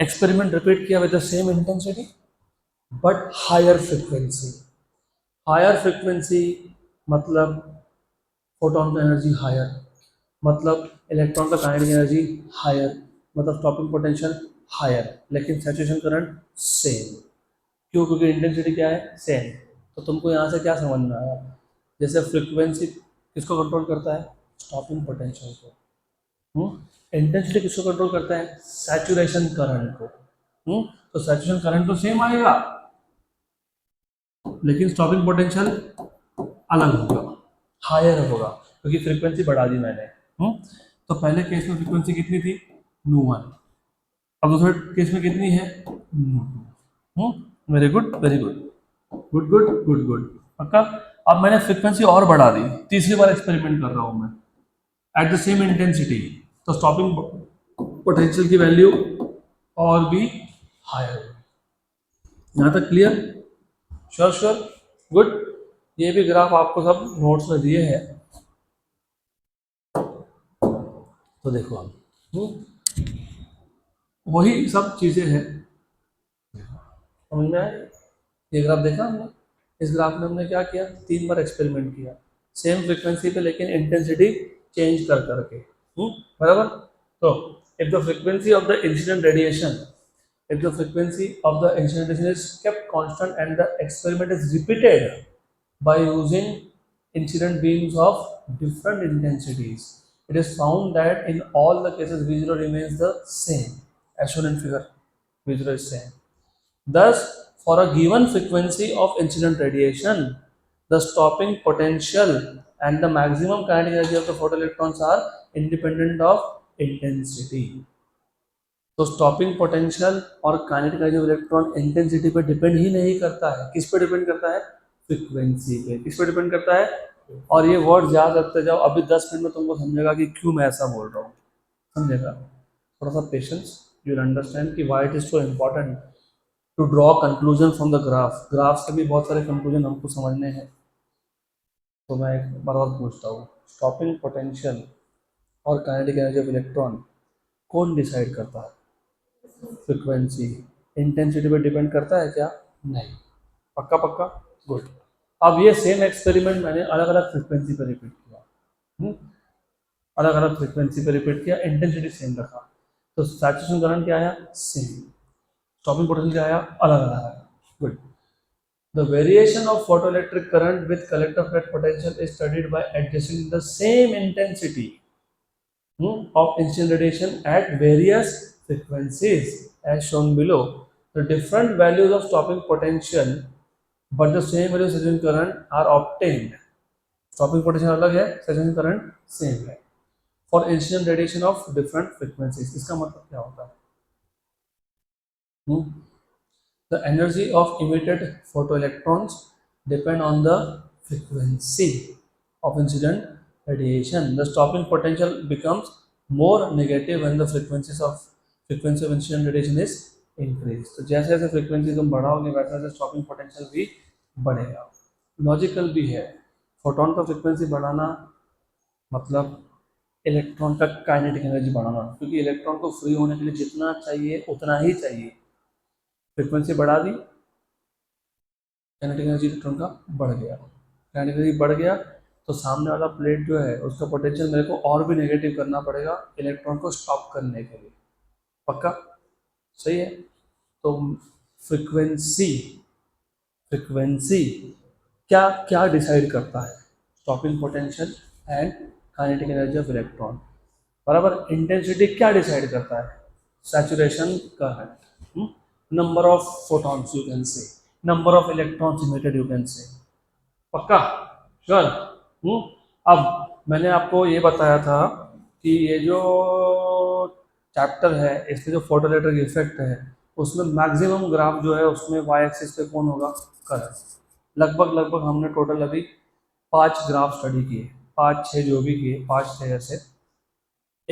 एक्सपेरिमेंट रिपीट किया with the same intensity but higher frequency. Higher frequency मतलब फोटोन का एनर्जी हायर, मतलब इलेक्ट्रॉन का काइनेटिक एनर्जी हायर, मतलब स्टॉपिंग पोटेंशियल हायर, लेकिन सैचुरेशन करंट सेम। क्यों? क्योंकि इंटेंसिटी क्या है? सेम। तो तुमको यहाँ से क्या समझ में आया? जैसे फ्रीक्वेंसी किसको कंट्रोल करता है? स्टॉपिंग पोटेंशियल को। इंटेंसिटी किसको कंट्रोल करता है? सैचुरेशन करंट को। तो सैचुरेशन करंट तो सेम आएगा, लेकिन स्टॉपिंग पोटेंशियल अलग होगा, हायर होगा, क्योंकि फ्रीक्वेंसी बढ़ा दी मैंने। तो पहले केस में फ्रीक्वेंसी कितनी थी? नू 1। अब दूसरे केस में कितनी है? नू 2। Very good, very good, good good good good, पक्का। अब मैंने फ्रीक्वेंसी और बढ़ा दी, तीसरी बार एक्सपेरिमेंट कर रहा हूं मैं एट द सेम इंटेंसिटी, तो स्टॉपिंग पोटेंशियल की वैल्यू और भी हायर। यहाँ तक क्लियर? Sure sure, good. ये भी ग्राफ आपको सब नोट्स में दिए हैं, तो देखो आप। वही सब चीज़ें हैं, समझ में आए? ये ग्राफ देखा हमने? इस ग्राफ में हमने क्या किया? 3 बार एक्सपेरिमेंट किया सेम फ्रीक्वेंसी पे, लेकिन इंटेंसिटी चेंज कर करके। बराबर? तो if the frequency of the incident radiation, if the frequency of the incident radiation is kept constant and the experiment is repeated by using incident beams of different intensities, it is found that in all the cases V0 remains the same, as shown in figure. V0 is same. Thus, for a given frequency of incident radiation, the stopping potential and the maximum kinetic energy of the photoelectrons are independent of intensity. तो stopping potential और kinetic energy of electron intensity पे depend ही नहीं करता है। किस पे depend करता है? फ्रीक्वेंसी पे। किस पे डिपेंड करता है? और ये वर्ड याद रखते जाओ, अभी 10 मिनट में तुमको समझेगा कि क्यों मैं ऐसा बोल रहा हूँ, समझेगा? थोड़ा सा पेशेंस, यू विल अंडरस्टैंड कि why it is so important to draw conclusion from the graph. Graph से भी बहुत सारे कंक्लूजन हमको समझने हैं। तो मैं एक बार और पूछता हूँ, स्टॉपिंग पोटेंशियल और काइनेटिक एनर्जी ऑफ इलेक्ट्रॉन कौन डिसाइड करता है? फ्रीक्वेंसी। इंटेंसिटी पे डिपेंड करता है क्या? नहीं। पक्का पक्का, गुड। अब ये सेम एक्सपेरिमेंट मैंने अलग अलग फ्रीक्वेंसी पे रिपीट किया, अलग अलग फ्रीक्वेंसी पे रिपीट किया, इंटेंसिटी सेम रखा, तो सैचुरेशन करंट क्या आया? सेम। स्टॉपिंग पोटेंशियल क्या आया? अलग अलग आया। Good. The variation of photoelectric current with collector plate potential is studied by adjusting the same intensity of incident radiation at various frequencies as shown below. The different values of stopping potential but the same value of saturation current are obtained. Stopping potential अलग है, saturation current same है for incident radiation of different frequencies. इसका मतलब क्या होता है? The energy of emitted photoelectrons depend on the frequency of incident radiation. The stopping potential becomes more negative when the frequency of incident radiation is increased. तो जैसे जैसे frequency तुम बढ़ाओगे वैसे वैसे स्टॉपिंग पोटेंशियल भी बढ़ेगा। लॉजिकल भी है। फोटोन का फ्रीक्वेंसी बढ़ाना मतलब इलेक्ट्रॉन का काइनेटिक एनर्जी बढ़ाना, क्योंकि इलेक्ट्रॉन को फ्री होने के लिए जितना चाहिए उतना ही चाहिए। फ्रीक्वेंसी बढ़ा दी, काइनेटिक एनर्जी इलेक्ट्रॉन का बढ़ गया, काइनेटिक एनर्जी बढ़ गया, तो सामने वाला प्लेट जो है उसका पोटेंशियल मेरे को और भी नेगेटिव करना पड़ेगा इलेक्ट्रॉन को स्टॉप करने के लिए। पक्का? सही है। तो फ्रीक्वेंसी फ्रीक्वेंसी क्या क्या डिसाइड करता है? Stopping potential and kinetic energy of electron. बराबर। इंटेंसिटी क्या डिसाइड करता है? Saturation current, number of photons you can say, number of electrons emitted you can say. पक्का? श्योर? अब मैंने आपको ये बताया था कि ये जो चैप्टर है इसमें जो फोटोइलेक्ट्रिक इफेक्ट है उसमें मैक्सिमम ग्राफ जो है उसमें वाई एक्सिस पे कौन होगा? करंट। लगभग लगभग हमने टोटल अभी 5 ग्राफ स्टडी किए, 5-6 जो भी किए, 5-6 ऐसे।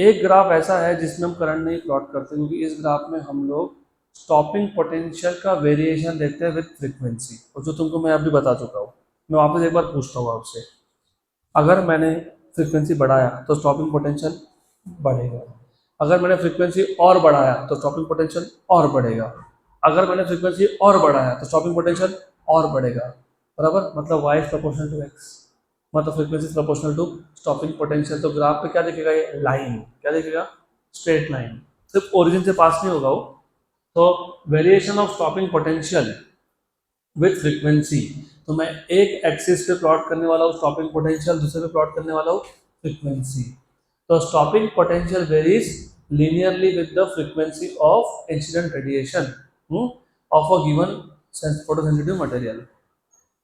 एक ग्राफ ऐसा है जिसमें हम करंट नहीं प्लॉट करते, क्योंकि इस ग्राफ में हम लोग स्टॉपिंग पोटेंशियल का वेरिएशन देखते हैं विद फ्रीक्वेंसी, और जो तुमको मैं अभी बता चुका हूँ। मैं वापस एक बार पूछता हूँ आपसे, अगर मैंने फ्रीक्वेंसी बढ़ाया तो स्टॉपिंग पोटेंशियल बढ़ेगा, अगर मैंने फ्रीक्वेंसी और बढ़ाया तो स्टॉपिंग पोटेंशियल और बढ़ेगा, अगर मैंने फ्रीक्वेंसी और बढ़ाया तो स्टॉपिंग पोटेंशियल और बढ़ेगा, बराबर। मतलब y is proportional to x, मतलब frequency is proportional to stopping potential. तो ग्राफ पे क्या दिखेगा, ये लाइन क्या दिखेगा, स्ट्रेट लाइन, सिर्फ ओरिजिन से पास नहीं होगा वो। तो variation of stopping potential with frequency, तो मैं एक एक्सिस पे प्लॉट करने वाला हूँ स्टॉपिंग पोटेंशियल, दूसरे पे प्लॉट करने वाला हूँ फ्रीक्वेंसी। तो stopping potential varies linearly with the frequency of incident radiation of a given photosensitive material।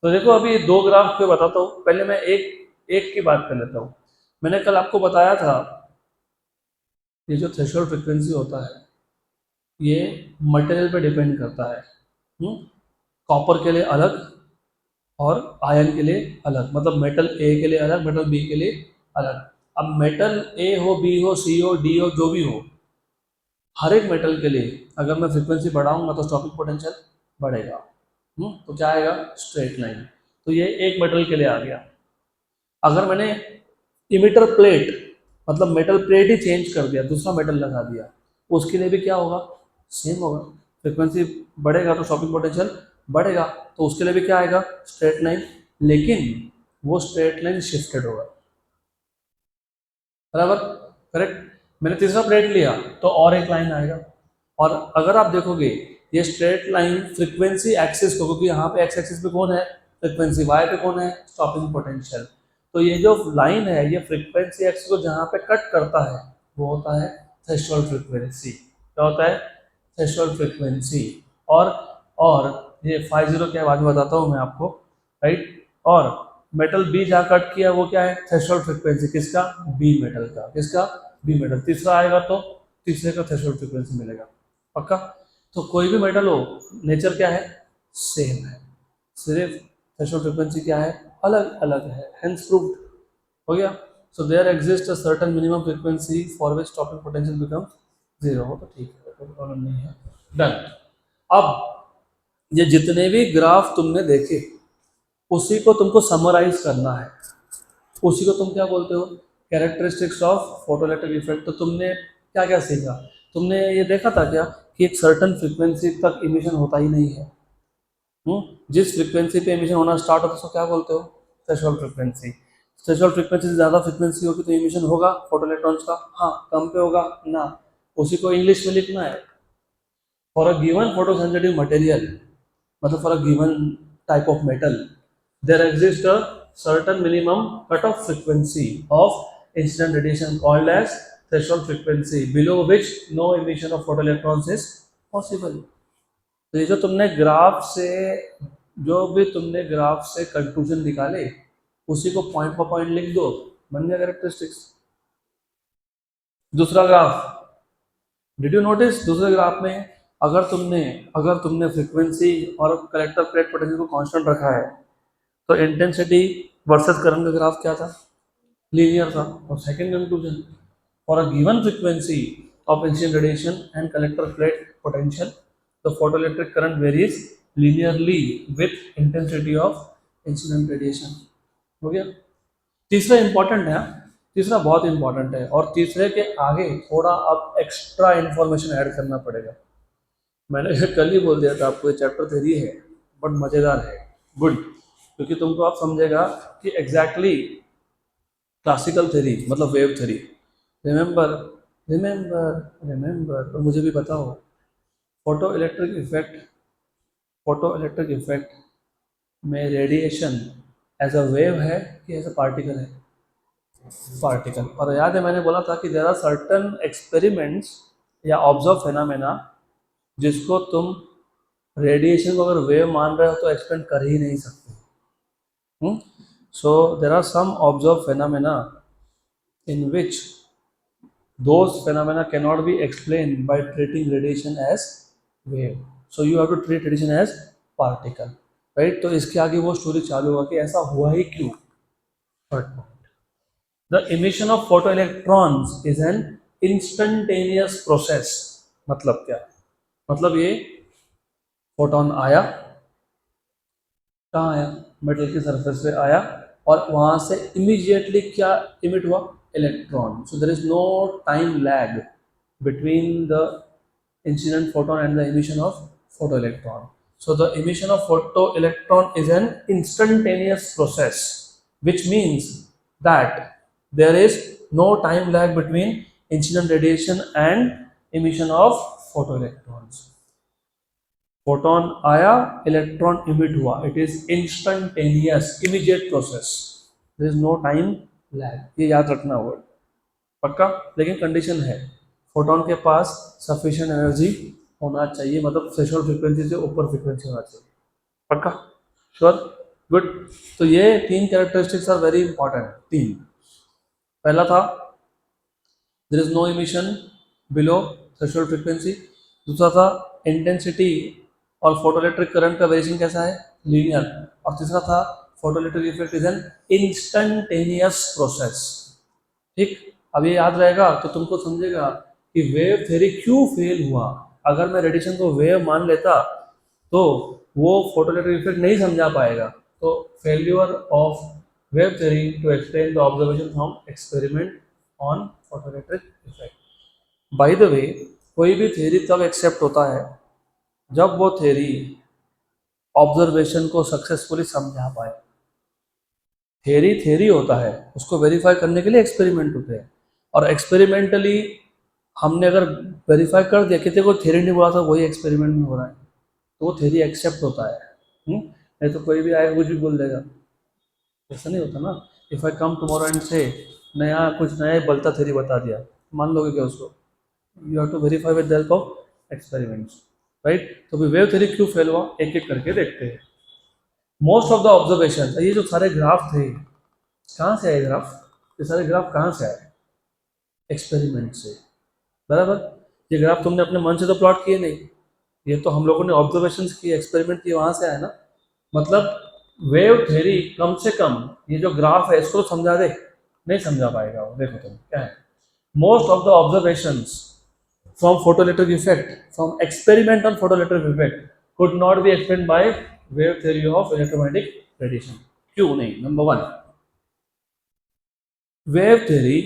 तो देखो अभी दो ग्राफ पे बताता हूँ, पहले मैं एक एक की बात कर लेता हूँ। मैंने कल आपको बताया था ये जो थ्रेशोल्ड फ्रीक्वेंसी होता है ये मटेरियल पे डिपेंड करता है। कॉपर के लिए अलग और आयन के लिए अलग, मतलब मेटल ए के लिए अलग, मेटल बी के लिए अलग। अब मेटल ए हो, बी हो, सी हो, डी हो, जो भी हो, हर एक मेटल के लिए अगर मैं फ्रीक्वेंसी बढ़ाऊंगा तो स्टॉपिंग पोटेंशियल बढ़ेगा। तो क्या आएगा, स्ट्रेट लाइन। तो ये एक मेटल के लिए आ गया। अगर मैंने इमिटर प्लेट, मतलब मेटल प्लेट ही चेंज कर दिया, दूसरा मेटल लगा दिया, उसके लिए भी क्या होगा, सेम होगा। फ्रीक्वेंसी बढ़ेगा तो स्टॉपिंग पोटेंशियल बढ़ेगा, तो उसके लिए भी क्या आएगा, स्ट्रेट लाइन। लेकिन वो स्ट्रेट लाइन शिफ्टेड होगा, बराबर, करेक्ट। मैंने तीसरा प्लेट लिया तो और एक लाइन आएगा। और अगर आप देखोगे ये स्ट्रेट लाइन फ्रीक्वेंसी एक्सिस को, क्योंकि यहाँ पे एक्स एक्सिस पे कौन है, फ्रीक्वेंसी, वाई पे कौन है, स्टॉपिंग पोटेंशियल। तो ये जो लाइन है ये फ्रीक्वेंसी एक्सिस को जहाँ पे कट करता है वो होता है थ्रेशोल्ड फ्रीक्वेंसी। क्या होता है, थ्रेशोल्ड फ्रीक्वेंसी। और और ये 50 क्या है बाद में बताता हूँ मैं आपको, राइट। और मेटल बी जहाँ कट किया वो क्या है, थ्रेशोल्ड फ्रीक्वेंसी किसका, बी मेटल का, किसका, बी मेटल। तीसरा आएगा तो तीसरे का थ्रेशोल्ड फ्रीक्वेंसी मिलेगा, पक्का। तो कोई भी मेटल हो, नेचर क्या है, सेम है, सिर्फ थ्रेशोल्ड फ्रीक्वेंसी क्या है, अलग अलग है, हेंस प्रूव्ड, हो गया। So there exist a certain minimum frequency for which stopping potential becomes zero. हो तो ठीक है, कोई प्रॉब्लम नहीं है, डन। अब ये जितने भी ग्राफ तुमने देखे उसी को तुमको समराइज करना है, उसी को तुम क्या बोलते हो, कैरेक्टरिस्टिक्स ऑफ फोटोइलेक्ट्रिक इफेक्ट। तो तुमने क्या क्या सीखा, तुमने ये देखा था क्या कि एक सर्टन फ्रीक्वेंसी तक इमिशन होता ही नहीं है। जिस फ्रीक्वेंसी पे इमिशन होना स्टार्ट होता है उसको क्या बोलते हो, थ्रेशोल्ड फ्रीक्वेंसी। थ्रेशोल्ड फ्रीक्वेंसी से ज़्यादा फ्रीक्वेंसी होगी तो इमिशन होगा फोटोइलेक्ट्रॉन्स का, हाँ। कम पे होगा ना, उसी को इंग्लिश में लिखना है। For a given photosensitive material, मतलब for a given type of metal, there exists a certain minimum cutoff frequency of incident radiation called as threshold frequency, below which no emission of photoelectrons is possible। तो ये जो तुमने graph से, जो भी तुमने graph से कंक्लूजन निकाले उसी को पॉइंट पर पॉइंट लिख दो, बन गया कैरेक्टरिस्टिक्स। दूसरा ग्राफ, डिड यू नोटिस दूसरे ग्राफ में अगर तुमने फ्रीक्वेंसी और कलेक्टर प्लेट पोटेंशियल को कांस्टेंट रखा है तो इंटेंसिटी वर्सेस करंट का ग्राफ क्या था, लीनियर था। और second conclusion, for a given frequency of incident radiation and collector plate potential the photoelectric current varies linearly with intensity of incident radiation. हो गया। तीसरा इंपॉर्टेंट है, तीसरा बहुत इंपॉर्टेंट है, और तीसरे के आगे थोड़ा अब एक्स्ट्रा इंफॉर्मेशन ऐड करना पड़ेगा। मैंने कल ही बोल दिया था आपको ये चैप्टर थ्योरी है बट मज़ेदार है, गुड, क्योंकि तुमको आप समझेगा कि एग्जैक्टली क्लासिकल थ्योरी मतलब wave theory. Remember remember remember. और मुझे भी बताओ, photo electric effect, photo electric effect में रेडिएशन एज अ वेव है कि एज अ पार्टिकल है, पार्टिकल। और याद है मैंने बोला था कि देयर आर सर्टन एक्सपेरिमेंट्स या ऑब्जर्व फेनामेना जिसको तुम रेडिएशन को अगर वेव मान रहे हो तो एक्सपेंड कर ही नहीं सकते। So there are some observed phenomena in which those phenomena cannot be explained by treating radiation as wave. So you have to treat radiation as particle, right? तो इसके आगे वो स्टोरी चालू हुआ कि ऐसा हुआ ही क्यों। The emission of photoelectrons is an instantaneous process मतलब क्या? मतलब ये फोटोन आया, कहाँ आया? मेटल की सरफेस पे आया और वहां से इमीडिएटली क्या इमिट हुआ? Electron. So there is no time lag between the incident photon and the emission of photoelectron. So the emission of photoelectron is an instantaneous process, which means that there is no time lag between incident radiation and emission of photoelectrons. Photon आया, electron emit हुआ. It is instantaneous, immediate process. There is no time lag. ये याद रखना word. पक्का? लेकिन condition है, photon के पास सफिशिएंट एनर्जी होना चाहिए, मतलब थ्रेशोल्ड फ्रीक्वेंसी से ऊपर फ्रीक्वेंसी होना चाहिए. पक्का? श्योर? गुड. तो ये तीन कैरेक्टरिस्टिक्स आर वेरी इंपॉर्टेंट. तीन. पहला था there is no emission below threshold frequency. दूसरा था इंटेंसिटी और फोटोइलेक्ट्रिक करंट का वेरिएशन कैसा है? लीनियर. और तीसरा था photoelectric effect is an instantaneous process. ठीक. अब ये याद रहेगा तो तुमको समझेगा कि वेव थ्योरी क्यों फेल हुआ. अगर मैं रेडिएशन को वेव मान लेता तो वो फोटोइलेक्ट्रिक इफेक्ट नहीं समझा पाएगा. तो failure of wave theory to explain the observation from experiment on photoelectric effect. By the way, कोई भी थ्योरी तब एक्सेप्ट होता है जब वो थ्योरी ऑब्जर्वेशन को सक्सेसफुली समझा पाए. थ्योरी थ्योरी होता है, उसको वेरीफाई करने के लिए एक्सपेरिमेंट होते हैं. और एक्सपेरिमेंटली हमने अगर वेरीफाई कर दिया कि कोई थ्योरी नहीं बोला था वही एक्सपेरिमेंट में हो रहा है, तो वो थ्योरी एक्सेप्ट होता है. नहीं तो कोई भी आएगा कुछ भी बोल देगा. ऐसा नहीं होता ना. If I come tomorrow and से नया कुछ नया बलता थ्योरी बता दिया, मान लोगे क्या उसको? You have to verify with the help of experiments. Right. तो भी वेव थ्योरी क्यों फेल हुआ एक एक करके देखते हैं. मोस्ट ऑफ द ऑब्जर्वेशन, ये जो सारे ग्राफ थे कहाँ से आए ग्राफ? ये सारे ग्राफ कहाँ से आए? एक्सपेरिमेंट से. बराबर. ये ग्राफ तुमने अपने मन से तो प्लॉट किए नहीं, ये तो हम लोगों ने ऑब्जर्वेशंस किए, एक्सपेरिमेंट किए, वहां से आए ना. मतलब वेव थ्योरी कम से कम ये जो ग्राफ है इसको तो समझा दे. नहीं समझा पाएगा वो. देखो तुम क्या है, most of the observations from photoelectric effect, from experiment on photoelectric effect could not be explained by wave theory of electromagnetic radiation. क्यों नहीं? Number one, wave theory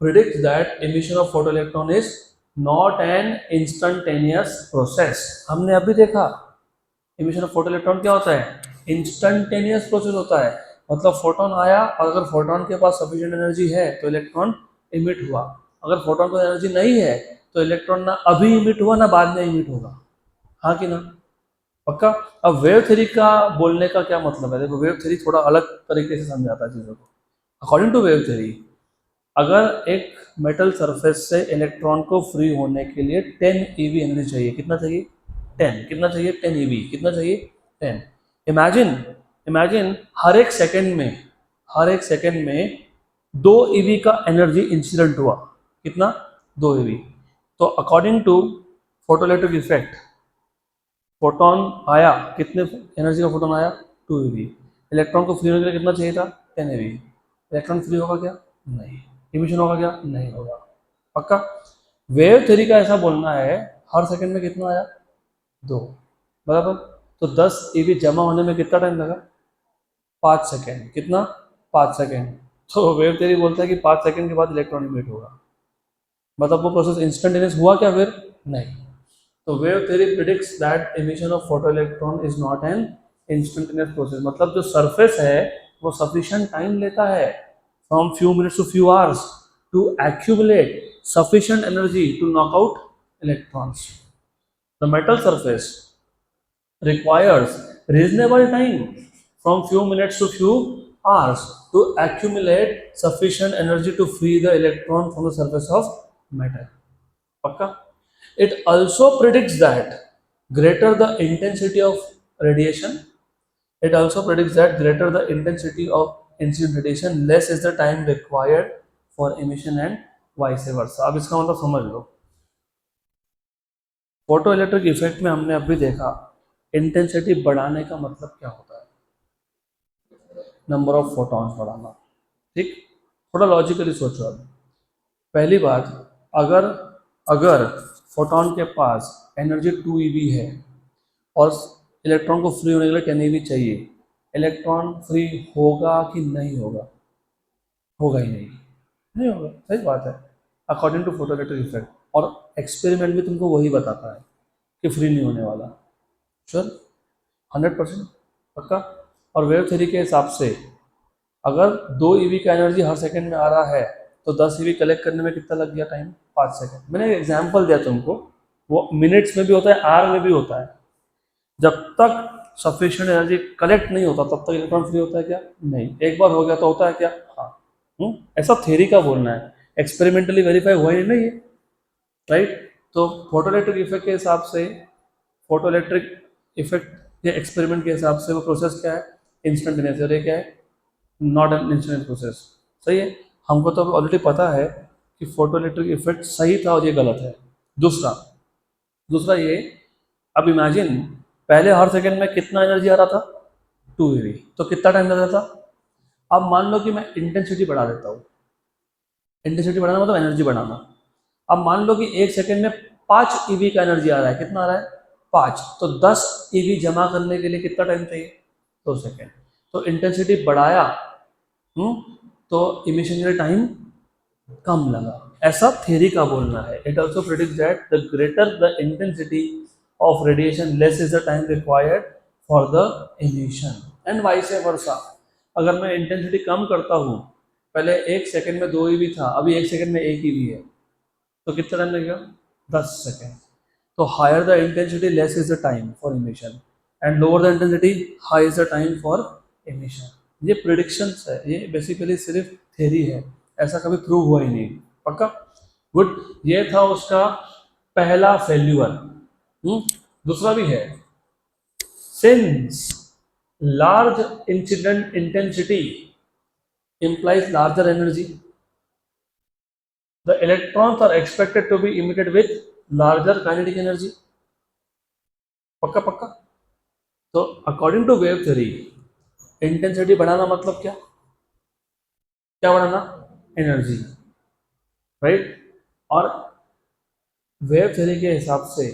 predicts that emission of photoelectron is not an instantaneous process. हमने अभी देखा emission of photoelectron क्या होता है? Instantaneous process होता है. मतलब फोटोन आया और अगर फोटोन के पास सफिशिएंट एनर्जी है तो इलेक्ट्रॉन इमिट हुआ. अगर फोटोन को एनर्जी नहीं है तो इलेक्ट्रॉन ना अभी इमिट हुआ ना बाद में इमिट होगा. हाँ कि ना? पक्का. अब वेव थ्योरी का बोलने का क्या मतलब है? देखो, वेव थ्योरी थोड़ा अलग तरीके से समझाता है चीज़ों को. अकॉर्डिंग टू वेव थ्योरी, अगर एक मेटल सरफेस से इलेक्ट्रॉन को फ्री होने के लिए 10 eV एनर्जी चाहिए. कितना चाहिए? 10. कितना चाहिए? 10 eV. कितना चाहिए? 10. इमेजिन इमेजिन हर एक सेकंड में 2 eV का एनर्जी इंसिडेंट हुआ. कितना? 2 eV. तो according to photoelectric effect, photon आया, कितने एनर्जी का फोटोन आया? 2 eV. इलेक्ट्रॉन को फ्री होने के लिए कितना चाहिए था? 10 eV. इलेक्ट्रॉन फ्री होगा क्या? नहीं. इमिशन होगा क्या? नहीं होगा. पक्का. वेव थ्योरी का ऐसा बोलना है हर सेकंड में कितना आया? 2. बराबर. तो 10 eV जमा होने में कितना टाइम लगा? 5 सेकंड. कितना? 5 सेकंड. तो वेव थ्योरी बोलता है कि 5 सेकंड के बाद इलेक्ट्रॉन इमिट होगा. मतलब वो प्रोसेस इंस्टेंटेनियस हुआ क्या फिर? नहीं. तो wave theory predicts that emission of photoelectron is not an instantaneous process. मतलब जो सरफेस है वो sufficient टाइम लेता है, from few minutes to few hours, to accumulate sufficient energy to knock out electrons. The metal surface requires reasonable time, from few minutes to few hours, to accumulate sufficient energy to free the electron from the surface of metal. Pakka? It also predicts that greater the intensity of radiation, incident radiation, less is the time required for emission and vice versa. अब इसका मतलब समझ लो. Photo electric effect में हमने अभी देखा intensity बढ़ाने का मतलब क्या होता है? नंबर ऑफ फोटॉन्स बढ़ाना. ठीक. थोड़ा लॉजिकली सोचो. अब पहली बात, अगर अगर फोटोन के पास एनर्जी 2 eV है और इलेक्ट्रॉन को फ्री होने के लिए 10 eV चाहिए, इलेक्ट्रॉन फ्री होगा कि नहीं होगा? होगा ही नहीं होगा, सही बात है, अकॉर्डिंग टू फोटोइलेक्ट्रिक इफेक्ट। और एक्सपेरिमेंट भी तुमको वही बताता है कि फ्री नहीं होने वाला। श्योर, 100% पक्का। और वेव थ्योरी के हिसाब से अगर 2 eV का एनर्जी हर सेकंड में आ रहा है तो 10 eV कलेक्ट करने में कितना लग गया टाइम? 5 सेकंड। मैंने एक एग्जाम्पल दिया तुमको, वो मिनट्स में भी होता है, आवर में भी होता है। जब तक सफिशिएंट एनर्जी कलेक्ट नहीं होता तब तक इलेक्ट्रॉन फ्री होता है क्या? नहीं। एक बार हो गया तो होता है क्या? हाँ। ऐसा थ्योरी का बोलना है, एक्सपेरिमेंटली वेरीफाई हुआ ही नहीं है, राइट? तो फोटोइलेक्ट्रिक इफेक्ट के हिसाब से, फोटोइलेक्ट्रिक इफेक्ट के एक्सपेरिमेंट के हिसाब से वो प्रोसेस क्या है? इंस्टेंटेनियस। और ये क्या है? Not an instantaneous process. सही है, हमको तो ऑलरेडी पता है कि फोटोइलेक्ट्रिक इफेक्ट सही था और ये गलत है। दूसरा दूसरा ये, अब इमेजिन पहले हर सेकंड में कितना एनर्जी आ रहा था? 2 eV। तो कितना टाइम लग रहा था? अब मान लो कि मैं इंटेंसिटी बढ़ा देता हूँ। इंटेंसिटी बढ़ाना मतलब एनर्जी बढ़ाना। अब मान लो कि एक सेकंड में 5 eV का एनर्जी आ रहा है। कितना आ रहा है? 5। तो 10 eV जमा करने के लिए कितना टाइम चाहिए? 2 सेकंड। तो इंटेंसिटी बढ़ाया, तो इमिशन के लिए टाइम कम लगा, ऐसा थ्योरी का बोलना है। It also predicts that the greater the intensity of radiation less is the time required for the emission and vice versa. अगर मैं इंटेंसिटी कम करता हूँ, पहले एक सेकंड में 2 eV था, अभी एक सेकंड में 1 eV है, तो कितना टाइम लगेगा? 10 सेकंड। तो higher the intensity less is the time for emission and lower the intensity high is the time for emission. ये प्रिडिक्शंस है, ये बेसिकली सिर्फ थ्योरी है, ऐसा कभी प्रूव हुआ ही नहीं। पक्का? गुड। ये था उसका पहला फेल्यूर। दूसरा भी है, since large incident intensity implies larger energy, the electrons are expected to be emitted with larger kinetic energy। पक्का पक्का। तो according to wave theory, intensity बढ़ाना मतलब क्या? क्या बढ़ाना? Energy, right? और वेव थ्योरी के हिसाब से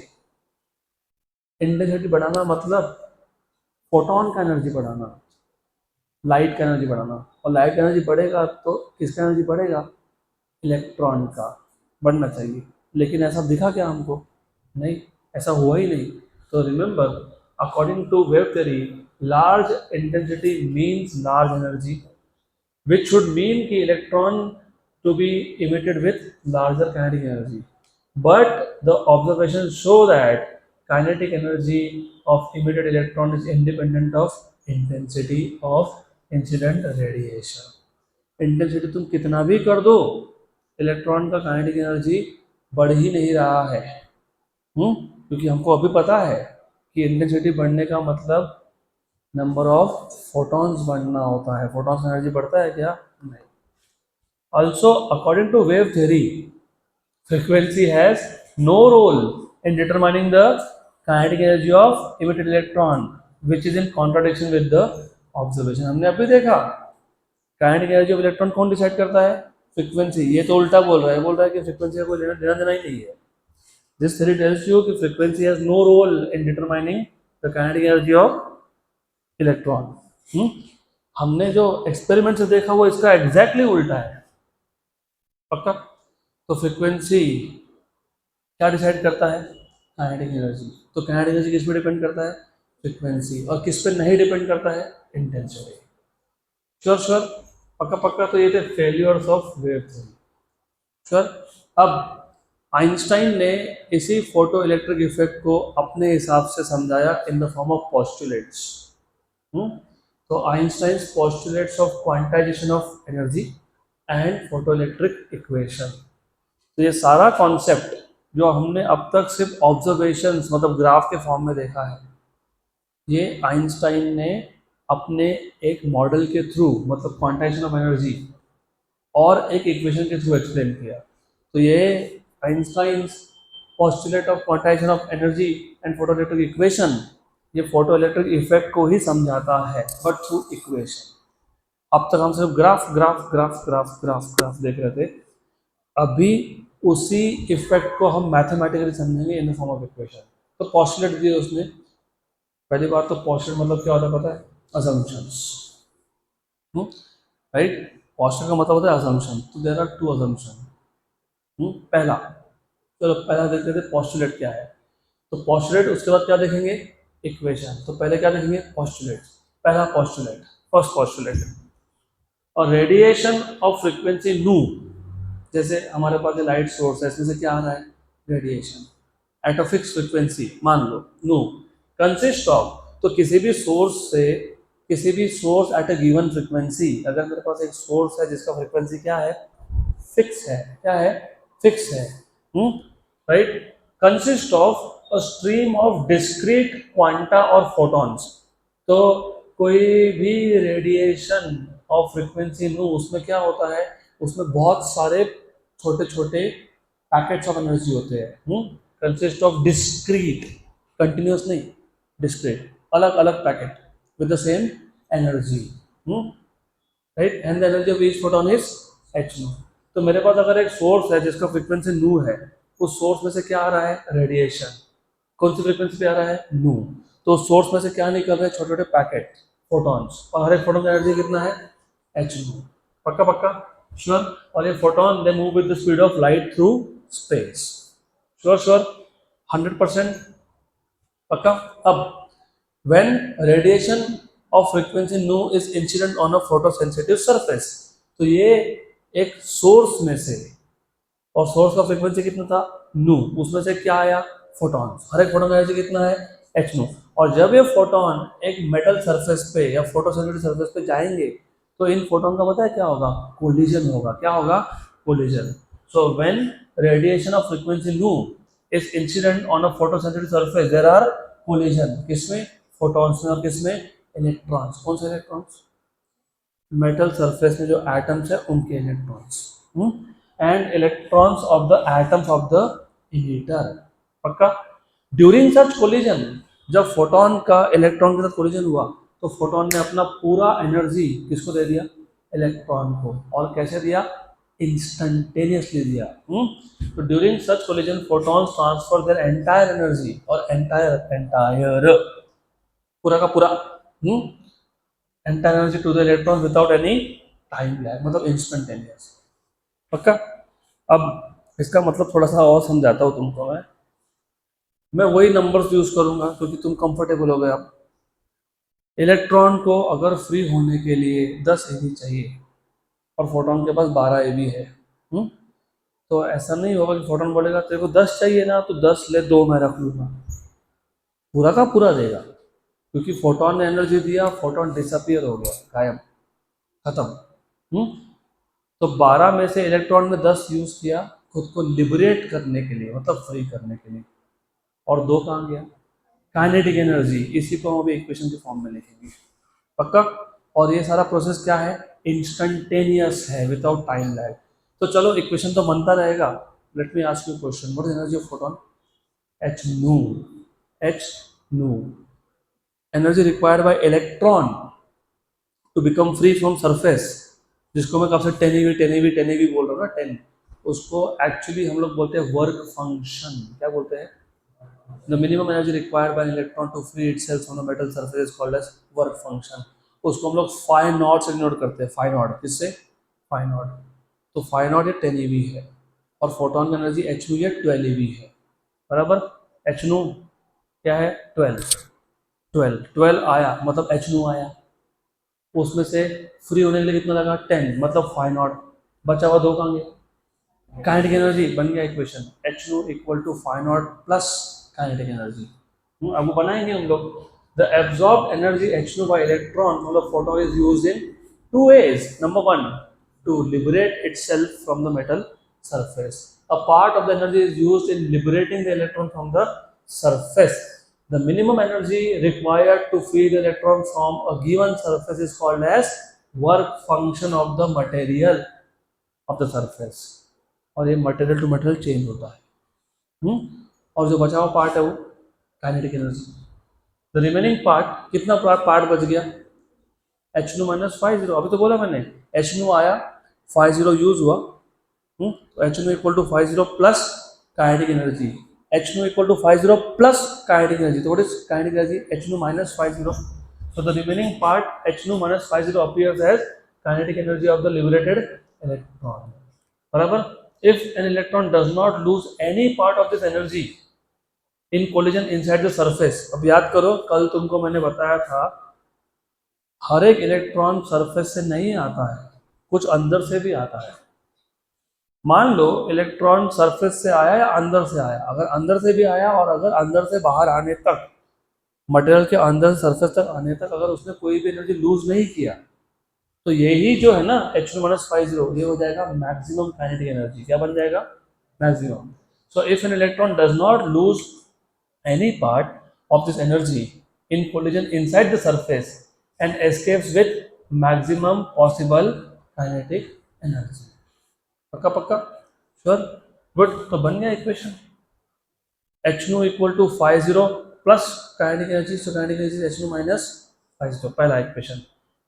इंटेंसिटी बढ़ाना मतलब फोटोन का एनर्जी बढ़ाना, लाइट का एनर्जी बढ़ाना। और लाइट का एनर्जी बढ़ेगा तो किसका एनर्जी बढ़ेगा? इलेक्ट्रॉन का बढ़ना चाहिए। लेकिन ऐसा दिखा क्या हमको? नहीं, ऐसा हुआ ही नहीं। तो remember, according to wave theory, large intensity means large energy, which should mean कि electron to be emitted with larger kinetic energy. But the observations show that kinetic energy of emitted electron is independent of intensity of incident radiation। Intensity तुम कितना भी कर दो, electron का kinetic energy बढ़ ही नहीं रहा है। क्योंकि हमको अभी पता है कि इंटेंसिटी बढ़ने का मतलब नंबर ऑफ फोटॉन्स बढ़ना होता है। फोटॉन्स एनर्जी बढ़ता है क्या? नहीं। Also according to wave theory, frequency has no role in determining the kinetic energy of emitted electron, which is in contradiction with the observation। हमने अभी देखा काइनेटिक एनर्जी ऑफ इलेक्ट्रॉन कौन डिसाइड करता है? फ्रीक्वेंसी। ये तो उल्टा बोल रहा है, बोल रहा है कि फ्रीक्वेंसी का कोई लेना देना ही नहीं है। दिस थ्योरी टेल्स यू कि frequency has no role in determining the kinetic energy of electron. हमने जो एक्सपेरिमेंट से देखा वो इसका एग्जैक्टली उल्टा है। पक्का? तो फ्रीक्वेंसी क्या डिसाइड करता है? Kinetic energy. तो काइनेटिक एनर्जी किस पे डिपेंड करता है? फ्रीक्वेंसी। और किस पे नहीं डिपेंड करता है? इंटेंसिटी। श्योर श्योर, पक्का पक्का। तो ये थे failures of wave theory. Sure. अब आइंस्टाइन ने इसी फोटो इलेक्ट्रिक इफेक्ट को अपने हिसाब से समझाया in the form of postulates. तो Einstein's postulates of quantization of energy and photoelectric equation. तो ये सारा कॉन्सेप्ट जो हमने अब तक सिर्फ ऑब्जर्वेशंस मतलब ग्राफ के फॉर्म में देखा है, ये आइंस्टाइन ने अपने एक मॉडल के थ्रू मतलब क्वांटाइजेशन ऑफ एनर्जी और एक इक्वेशन के थ्रू एक्सप्लेन किया। तो ये Einstein's postulate of quantization of energy and photoelectric equation, ये फोटो इलेक्ट्रिक इफेक्ट को ही समझाता है, बट थ्रू इक्वेशन। अब तक हम सिर्फ graph graph graph graph graph graph देख रहे थे। अभी उसी इफेक्ट को हम मैथमेटिकली समझेंगे इन द फॉर्म ऑफ इक्वेशन। तो पॉस्टुलेट दिए उसने, पहली बात तो पॉस्टुलेट मतलब क्या होता है पता है? Assumptions, right. पॉस्टुलेट का मतलब होता है असम्पशन। तो देयर आर टू असम्पशन। पहला, चलो पहला देखते थे पॉस्टुलेट क्या है। तो पॉस्टुलेट, उसके बाद क्या देखेंगे? इक्वेशन। तो पहले क्या देखेंगे? पॉस्टुलेट। पहला पॉस्टुलेट, फर्स्ट पॉस्टुलेट, और रेडिएशन ऑफ फ्रीक्वेंसी नू, जैसे हमारे पास जो लाइट सोर्स है इसमें से क्या आ रहा है? Radiation at a fix frequency, मान लो नो, कंसिस्ट ऑफ, तो किसी भी सोर्स से, किसी भी source at a given frequency, अगर मेरे पास एक सोर्स है जिसका फ्रीक्वेंसी क्या है? फिक्स है। क्या है? फिक्स है। Right. Consist of a stream of discrete quanta और फोटॉन्स। तो कोई भी रेडिएशन ऑफ फ्रीक्वेंसी नो, उसमें क्या होता है? उसमें बहुत सारे छोटे छोटे पैकेट्स ऑफ एनर्जी होते हैं। कंसिस्ट ऑफ डिस्क्रीट, कंटिन्यूस नहीं, डिस्क्रीट, अलग अलग packet with the same energy, right. And the energy of each photon is h nu. तो मेरे पास अगर एक सोर्स है जिसका फ्रीक्वेंसी नू है, उस सोर्स में से क्या आ रहा है? रेडिएशन। कौन सी फ्रीक्वेंसी पे आ रहा है? नू। तो सोर्स में से क्या निकल रहे हैं? छोटे छोटे पैकेट, फोटॉन्स, और हर एक फोटोन का एनर्जी कितना है? H nu. पक्का पक्का, श्योर। और ये photon they move with the speed of light through space. Sure sure, 100% पक्का। अब when radiation of frequency nu is incident on a photosensitive surface, तो ये एक सोर्स में से, और सोर्स का फ्रीक्वेंसी कितना था? नू। उसमें से क्या आया? फोटॉन। हर एक फोटोन का एनर्जी कितना है? H nu. और जब ये फोटॉन एक मेटल सरफेस पे या फोटोसेंसिटिव सरफेस पे जाएंगे, तो इन फोटॉन का पता है क्या होगा? कोलिजन होगा। क्या होगा? Collision. So when radiation of frequency nu is incident on a photosensitive surface, there are collision. किसमें? फोटॉन्स में। और किसमें? इलेक्ट्रॉन्स। कौन से इलेक्ट्रॉन्स? मेटल सरफेस में जो एटम्स है उनके electrons, and electrons of the atoms of the emitter. पक्का। ड्यूरिंग सच कोलिजन, जब फोटोन का इलेक्ट्रॉन के साथ कोलिजन हुआ, तो फोटोन ने अपना पूरा एनर्जी किसको दे दिया? इलेक्ट्रॉन को। और कैसे दिया? इंस्टेंटेनियसली दिया। तो during such collision photons transfer their entire energy, और एंटायर एंटायर पूरा का पूरा entire energy to the electron without any time lag, मतलब इंस्टेंटेनियस। पक्का। अब इसका मतलब थोड़ा सा और समझाता हूँ तुमको मैं वही नंबर्स यूज करूंगा क्योंकि तुम कंफर्टेबल हो गए। अब इलेक्ट्रॉन को अगर फ्री होने के लिए 10 एवी चाहिए, और फोटोन के पास 12 एवी है, तो ऐसा नहीं होगा कि फोटोन बोलेगा तेरे को 10 चाहिए ना, तो 10 ले, 2 मैं रख लूंगा। पूरा का पूरा देगा, क्योंकि फोटोन ने एनर्जी दिया, फोटोन डिसअपियर हो गया, गायब, खत्म। तो 12 में से इलेक्ट्रॉन ने 10 यूज किया खुद को लिबरेट करने के लिए, मतलब फ्री करने के लिए, और 2 कहाँ गया? Kinetic energy. इसी को हम अभी इक्वेशन के फॉर्म में लिखेंगे। पक्का। और ये सारा प्रोसेस क्या है? इंस्टेंटेनियस है, विदाउट टाइम लैग। तो चलो इक्वेशन तो बनता रहेगा। Let me ask you question, what is energy of photon? H nu. H nu. Energy required by electron to become free from surface, जिसको मैं कब से 10 eV बोल रहा हूँ ना, 10, उसको एक्चुअली हम लोग बोलते हैं वर्क फंक्शन। क्या बोलते हैं? The minimum energy required by electron to free itself from the metal surface is called as work function. उसको हम लोग फाइव नॉट से डिनोट करते हैं। फाइव नॉट किससे? Phi naught. तो फाइव नॉट ये 10 eV है, और फोटोन की एनर्जी एच न्यू ये 12 eV है, बराबर। एच न्यू क्या है? 12। 12 आया, मतलब एच न्यू आया। उसमें से फ्री होने के लिए कितना लगा? 10, मतलब फाइव नॉट। बचा हुआ 2 कहाँ गया? Kinetic energy. बन गया equation, h nu equal to phi naught plus kinetic energy. अब वो बनाएंगे हम लोग। The absorb energy h nu by electron from the photon is used in 2 ways. Number 1, to liberate itself from the metal surface. A part of the energy is used in liberating the electron from the surface. The minimum energy required to free the electron from a given surface is called as work function of the material of the surface. और ये material to material change होता है। और जो बचा हुआ part है वो kinetic energy. The remaining part, कितना पार्ट बच गया? H nu minus 50। अभी तो बोला मैंने, एच नो आया, 50 यूज हुआ, तो h nu equal to 50 plus kinetic energy, h nu equal to 50 plus kinetic energy, तो what is kinetic energy, h nu minus 50, so the remaining part h nu minus 50 appears as kinetic energy of the liberated electron, बराबर। if an electron does not lose any part of this energy in collision inside the surface, अब याद करो कल तुमको मैंने बताया था हर एक इलेक्ट्रॉन सरफेस से नहीं आता है, कुछ अंदर से भी आता है। मान लो इलेक्ट्रॉन सरफेस से आया या अंदर से आया, अगर अंदर से भी आया और अगर अंदर से बाहर आने तक, मटेरियल के अंदर सरफेस तक आने तक अगर उसने कोई भी एनर्जी लूज नहीं किया, तो यही जो है ना एच टू माइनस 50 ये हो जाएगा मैक्सिमम काइनेटिक एनर्जी। क्या बन जाएगा, maximum. So if an electron does not lose any part of this energy in collision inside the surface and escapes with maximum possible kinetic energy। पक्का पक्का, sure, good. तो बन गया equation h nu equal to 50 plus kinetic energy, so kinetic energy h nu minus 50, पहला equation.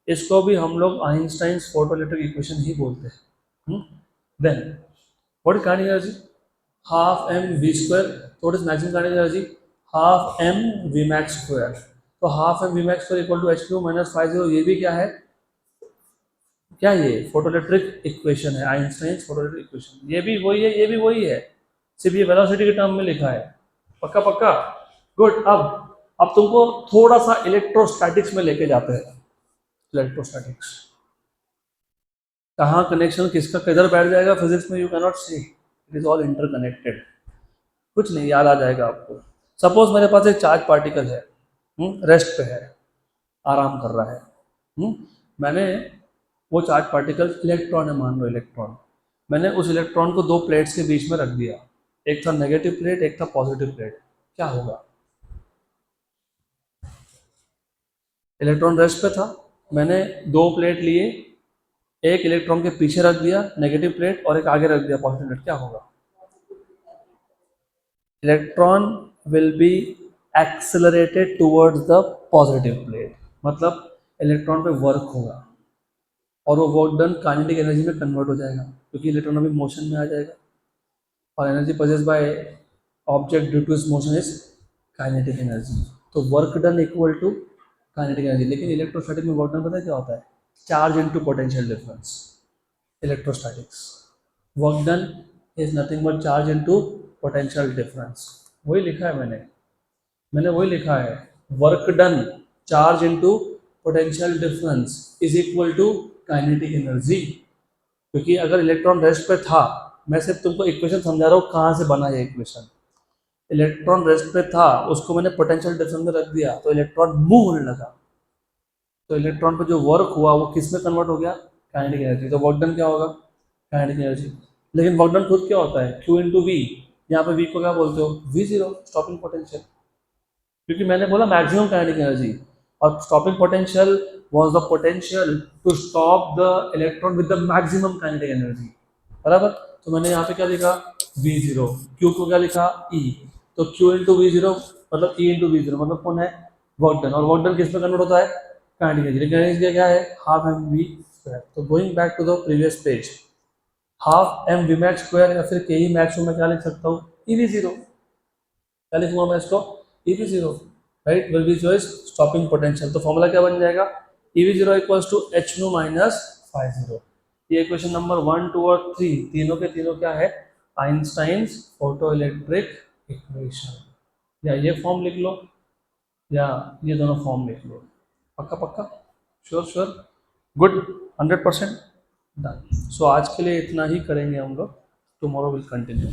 इसको भी हम लोग आइंस्टाइन्स फोटोइलेक्ट्रिक इक्वेशन ही बोलते हैं। Then what is kinetic energy, half m v square, तो what is maximum kinetic energy, half m v max square. तो half m v max square equal to h q minus 50, ये भी क्या है, क्या ये फोटोइलेक्ट्रिक इक्वेशन है, Einstein's photoelectric equation. ये भी वही है, ये भी वही है, सिर्फ ये वेलोसिटी के टर्म में लिखा है। पक्का पक्का, गुड। अब तुमको थोड़ा सा इलेक्ट्रोस्टैटिक्स में लेके जाते हैं। इलेक्ट्रोस्टैटिक्स, कहाँ कनेक्शन किसका किधर बैठ जाएगा फिजिक्स में, you can not see, it is all interconnected. कुछ नहीं, याद आ जाएगा आपको। सपोज मेरे पास एक चार्ज पार्टिकल है, रेस्ट पे है, आराम कर रहा है। मैंने वो चार्ज पार्टिकल इलेक्ट्रॉन है, मान लो इलेक्ट्रॉन, मैंने उस इलेक्ट्रॉन को दो प्लेट्स के बीच में रख दिया, एक था नेगेटिव प्लेट, एक था पॉजिटिव प्लेट। क्या होगा, इलेक्ट्रॉन रेस्ट पे था, मैंने दो प्लेट लिए, एक इलेक्ट्रॉन के पीछे रख दिया नेगेटिव प्लेट और एक आगे रख दिया पॉजिटिव प्लेट। क्या होगा, electron will be accelerated towards the positive plate, मतलब इलेक्ट्रॉन पे वर्क होगा और वो वर्क डन काइनेटिक एनर्जी में कन्वर्ट हो जाएगा, क्योंकि इलेक्ट्रॉन अभी मोशन में आ जाएगा और energy possessed by object due to its motion is kinetic energy. तो work done equal to kinetic energy. लेकिन इलेक्ट्रोस्टैटिक में वर्क डन पता है क्या होता है, charge into potential difference. Electrostatics work done is nothing but charge into potential difference. वही लिखा है मैंने वही लिखा है, work done charge into potential difference is equal to kinetic energy. क्योंकि अगर इलेक्ट्रॉन रेस्ट पे था, मैं सिर्फ तुमको इक्वेशन समझा रहा हूँ कहाँ से बना ये इक्वेशन। इलेक्ट्रॉन रेस्ट पे था, उसको मैंने पोटेंशियल डिफरेंस में रख दिया तो इलेक्ट्रॉन मूव होने लगा, तो इलेक्ट्रॉन पर जो वर्क हुआ वो किस में कन्वर्ट हो गया, काइनेटिक एनर्जी। तो वर्क डन क्या होगा, काइनेटिक एनर्जी। लेकिन वर्क डन खुद क्या होता है, क्यू इंटू वी, यहाँ पे वी को क्या बोलते हो, वी जीरो, स्टॉपिंग पोटेंशियल। क्योंकि मैंने बोला मैक्सिमम काइनेटिक एनर्जी और stopping potential was the potential to stop the electron with the maximum kinetic energy, बराबर। तो मैंने यहाँ पे क्या लिखा, वी जीरो, क्यू को क्या लिखा, ई, तो क्यू इंटू वी जीरो मतलब ई इंटू वी जीरो, मतलब कौन है, वर्क डन। और वर्क डन किस में कन्वर्ट होता है, काइनेटिक एनर्जी। लेकिन एनर्जी क्या है, हाफ एम वी स्क्वायर। तो going back to the previous page, half m v max square या फिर के ई मैक्स को मैं क्या लिख सकता हूँ, ई वी जीरो। क्या लिखूंगा मैं इसको, e V zero, right, will be जो इज स्टॉपिंग पोटेंशियल। तो फॉर्मूला क्या बन जाएगा, e V zero equals to h nu minus 50। ये क्वेश्चन नंबर 1, 2 और 3 तीनों के तीनों क्या है, आइंस्टाइन्स फोटोइलेक्ट्रिक इक्वेशन। या ये फॉर्म लिख लो या ये दोनों फॉर्म लिख लो। पक्का पक्का, श्योर श्योर, गुड, 100% डन। सो आज के लिए इतना ही करेंगे हम लोग, टुमारो विल कंटिन्यू।